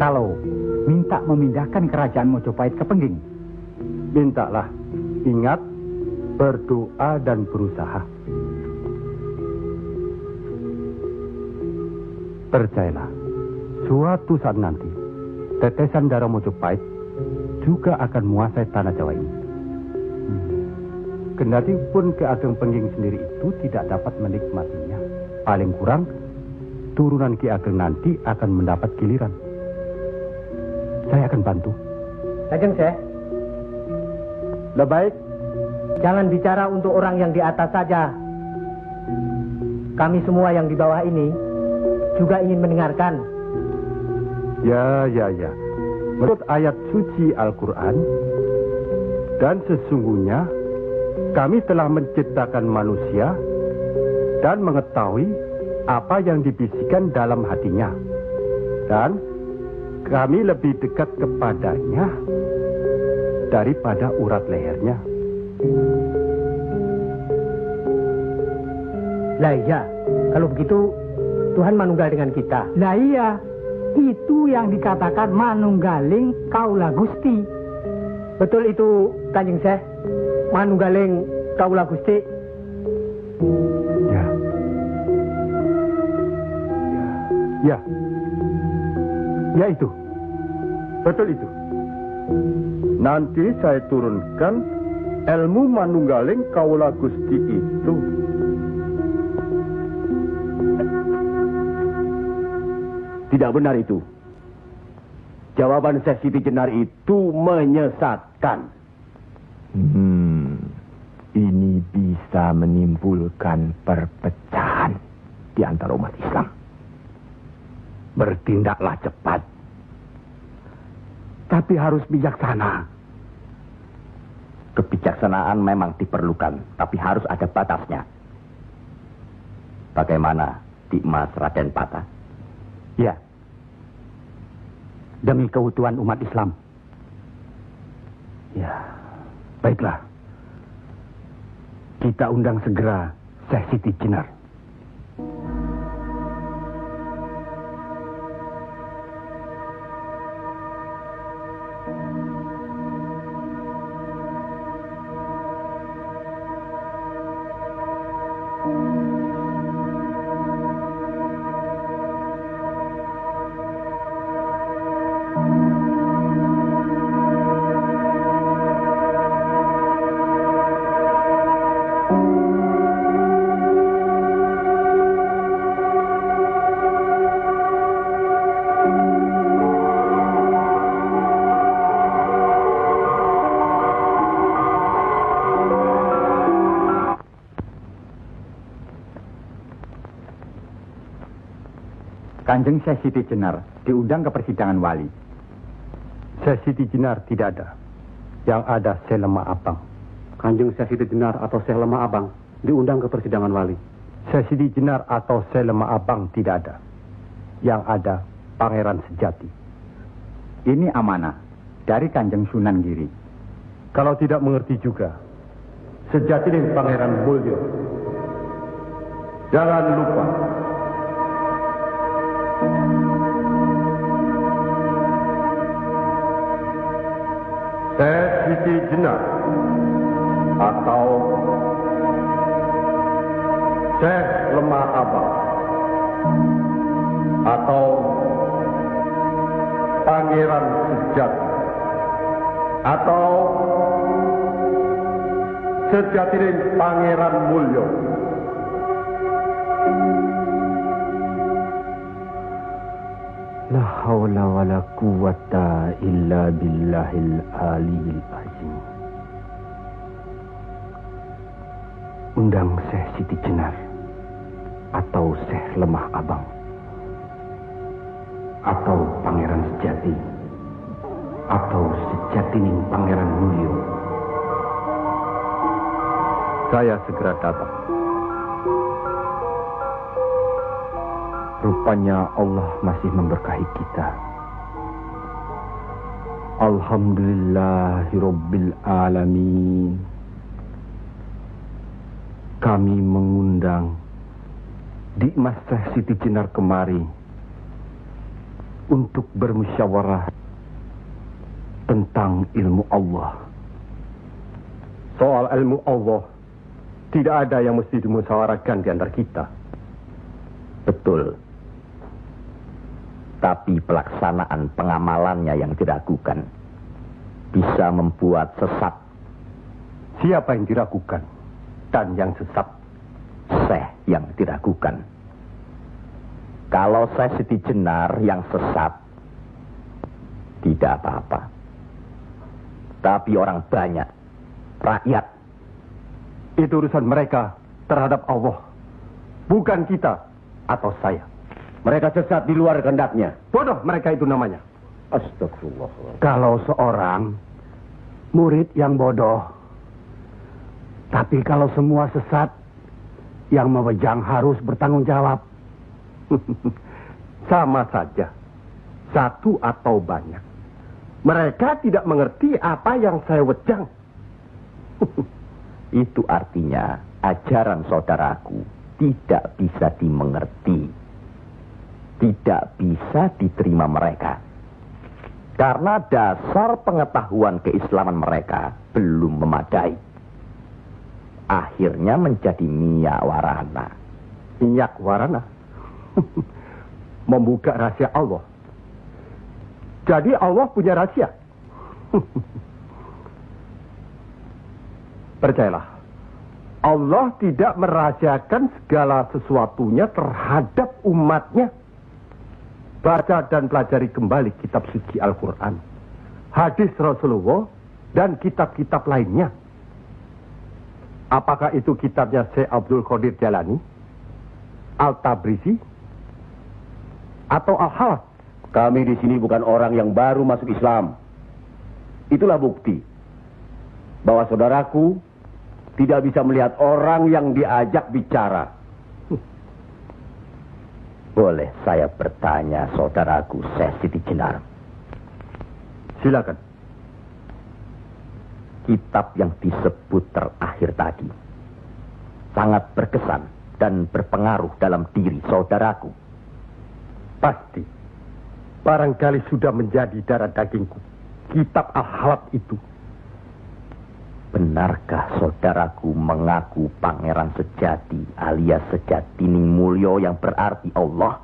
Kalau minta memindahkan kerajaan Mojopahit ke Pengging, Mintalah. Ingat, berdoa dan berusaha. Percayalah, suatu saat nanti, tetesan darah Mojopahit juga akan menguasai tanah Jawa ini. Kendati pun Ki Ageng Pengging sendiri itu tidak dapat menikmatinya. Paling kurang, turunan Ki Ageng nanti akan mendapat giliran. Saya akan bantu. Kanjeng Syekh, lebih baik jangan bicara untuk orang yang di atas saja. Kami semua yang di bawah ini juga ingin mendengarkan. Ya. Menurut ayat suci Al-Quran, dan sesungguhnya kami telah menciptakan manusia dan mengetahui apa yang dibisikkan dalam hatinya. Dan kami lebih dekat kepadanya daripada urat lehernya. Lah iya, kalau begitu Tuhan manunggal dengan kita. Lah iya, itu yang dikatakan manunggaling kaula Gusti. Betul itu, Kanjeng Syekh. Manunggaling kaula Gusti. Ya itu. Betul itu. Nanti saya turunkan ilmu manunggaling kaula Gusti itu. Tidak benar itu. Jawaban Syekh Siti Jenar itu menyesatkan. Ini bisa menimbulkan perpecahan di antara umat Islam. Bertindaklah cepat. Tapi harus bijaksana. Kebijaksanaan memang diperlukan, tapi harus ada batasnya. Bagaimana Dimas Raden Patah? Ya. Demi keutuhan umat Islam. Ya, baiklah. Kita undang segera Syekh Siti Jenar. Kanjeng Syekh Siti Jenar diundang ke persidangan wali. Syekh Siti Jenar tidak ada. Yang ada Syekh Lemah Abang. Kanjeng Syekh Siti Jenar atau Syekh Lemah Abang diundang ke persidangan wali. Syekh Siti Jenar atau Syekh Lemah Abang tidak ada. Yang ada Pangeran Sejati. Ini amanah dari Kanjeng Sunan Giri. Kalau tidak mengerti juga, Sejati dan Pangeran Mulyo. Jangan lupa. Syekh Siti Jenar atau Syekh Lemah Abang atau Pangeran Sejati atau Sejati dan Pangeran Mulyo. La haula wa la quwata illa billahil aliyil azim. Undang Syekh Siti Jenar atau Syekh Lemah Abang atau Pangeran Sejati atau Sejatining Pangeran Mulyo. Saya segera datang. Rupanya Allah masih memberkahi kita. Alhamdulillah. Alhamdulillahirabbil alamin. Kami mengundang Dikmas Syekh Siti Jenar kemari untuk bermusyawarah tentang ilmu Allah. Soal ilmu Allah, tidak ada yang mesti dimusyawarahkan di antara kita. Betul. Tapi pelaksanaan pengamalannya yang diragukan bisa membuat sesat. Siapa yang diragukan dan yang sesat? Syekh yang diragukan. Kalau Syekh Siti Jenar yang sesat, tidak apa-apa. Tapi orang banyak, rakyat, itu urusan mereka terhadap Allah, bukan kita atau saya. Mereka sesat di luar kehendaknya. Bodoh mereka itu namanya. Astagfirullah. Kalau seorang murid yang bodoh, tapi kalau semua sesat, yang memegang harus bertanggung jawab. Sama saja, satu atau banyak. Mereka tidak mengerti apa yang saya wejang. Itu artinya ajaran saudaraku tidak bisa dimengerti. Tidak bisa diterima mereka. Karena dasar pengetahuan keislaman mereka belum memadai. Akhirnya menjadi miyak warana. Minyak warana? Membuka rahasia Allah. Jadi Allah punya rahasia. Percayalah, Allah tidak merahasiakan segala sesuatunya terhadap umatnya. Baca dan pelajari kembali kitab suci Al-Quran, hadis Rasulullah, dan kitab-kitab lainnya. Apakah itu kitabnya Syekh Abdul Qadir Jalani, Al-Tabrizi, atau Al-Halas? Kami di sini bukan orang yang baru masuk Islam. Itulah bukti bahwa saudaraku tidak bisa melihat orang yang diajak bicara. Boleh saya bertanya saudaraku Syekh Siti Jenar? Silakan. Kitab yang disebut terakhir tadi sangat berkesan dan berpengaruh dalam diri saudaraku. Pasti. Barangkali sudah menjadi darah dagingku. Kitab Al-Halab itu. Benarkah saudaraku mengaku pangeran sejati alias Sejatining Mulyo yang berarti Allah?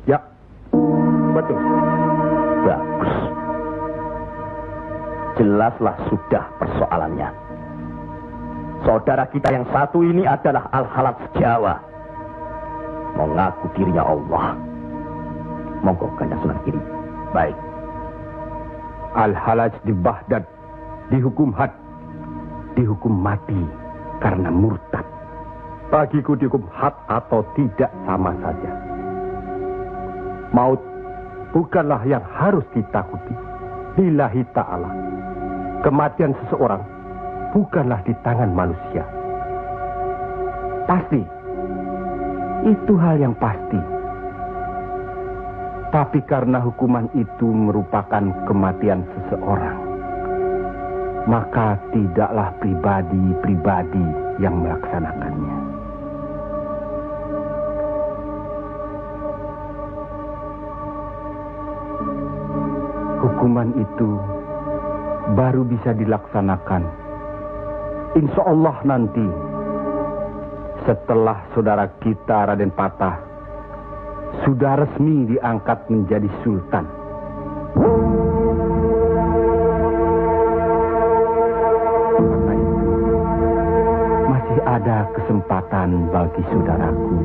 Ya, betul. Bagus. Jelaslah sudah persoalannya. Saudara kita yang satu ini adalah Al-Halab Jawa. Mengaku dirinya Allah. Monggo Kanjeng Sunan Giri. Baik. Al-Halaj di Baghdad dihukum had, dihukum mati karena murtad. Bagiku dihukum had atau tidak sama saja. Maut bukanlah yang harus ditakuti. Lillahi ta'ala. Kematian seseorang bukanlah di tangan manusia. Pasti. Itu hal yang pasti. Tapi karena hukuman itu merupakan kematian seseorang, maka tidaklah pribadi-pribadi yang melaksanakannya. Hukuman itu baru bisa dilaksanakan, insya Allah nanti, setelah saudara kita Raden Patah sudah resmi diangkat menjadi sultan. Karena itu, masih ada kesempatan bagi saudaraku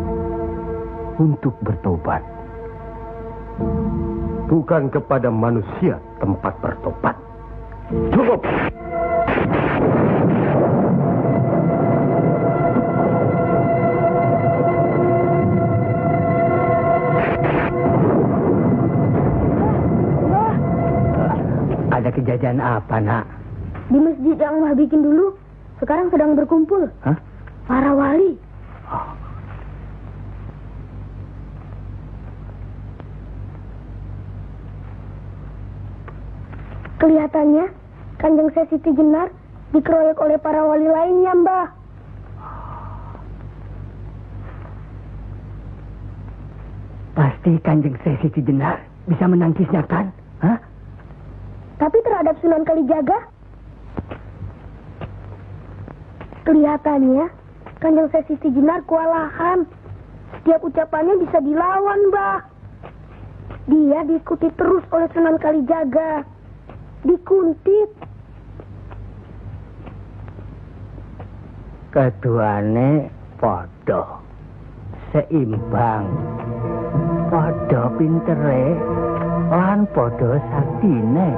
untuk bertobat. Bukan kepada manusia tempat bertobat. Cukup! Ada kejadian apa, Nak? Di masjid yang Mbah bikin dulu, sekarang sedang berkumpul. Hah? Para wali. Kelihatannya Kanjeng Syekh Siti Jenar dikeroyok oleh para wali lainnya, Mbah. Pasti Kanjeng Syekh Siti Jenar bisa menangkisnya, kan? Hah? Tapi terhadap Sunan Kalijaga, kelihatannya Kanjeng Syekh Siti Jenar kewalahan. Setiap ucapannya bisa dilawan, Mbah. Dia diikuti terus oleh Sunan Kalijaga. Dikuntit. Keduane padha seimbang, padha pintere lan padha saktine.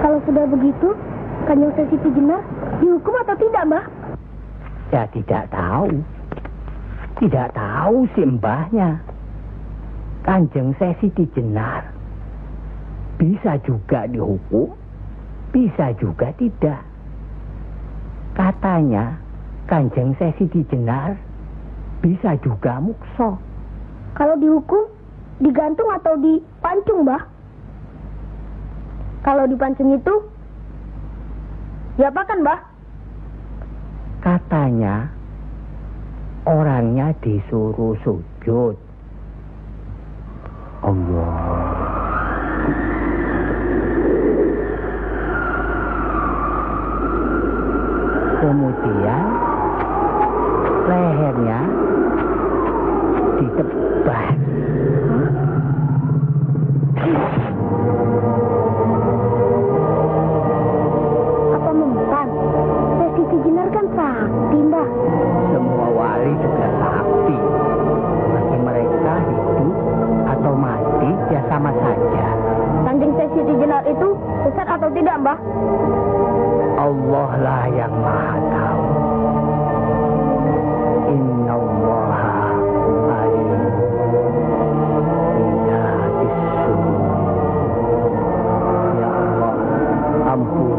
Kalau sudah begitu, Kanjeng Siti Jenar dihukum atau tidak, Mbah? Ya tidak tahu. Tidak tahu si mbahnya. Kanjeng Siti Jenar bisa juga dihukum, bisa juga tidak. Katanya Kanjeng Siti Jenar bisa juga mukso. Kalau dihukum, digantung atau dipancung, Mbah? Kalau dipancung itu, diapakan, Mbah? Katanya orangnya disuruh sujud. Allah. Kemudian lehernya ditebas. Apa mempan? Siti Jenar kan sakti, Mbah. Semua wali juga sakti. Bagi mereka hidup atau mati ya sama saja. Kanjeng Siti Jenar itu sesat atau tidak, Mbah? Allah lah yang maha tahu. Inna allaha alim bidatis sudur. Ya Allah, ampun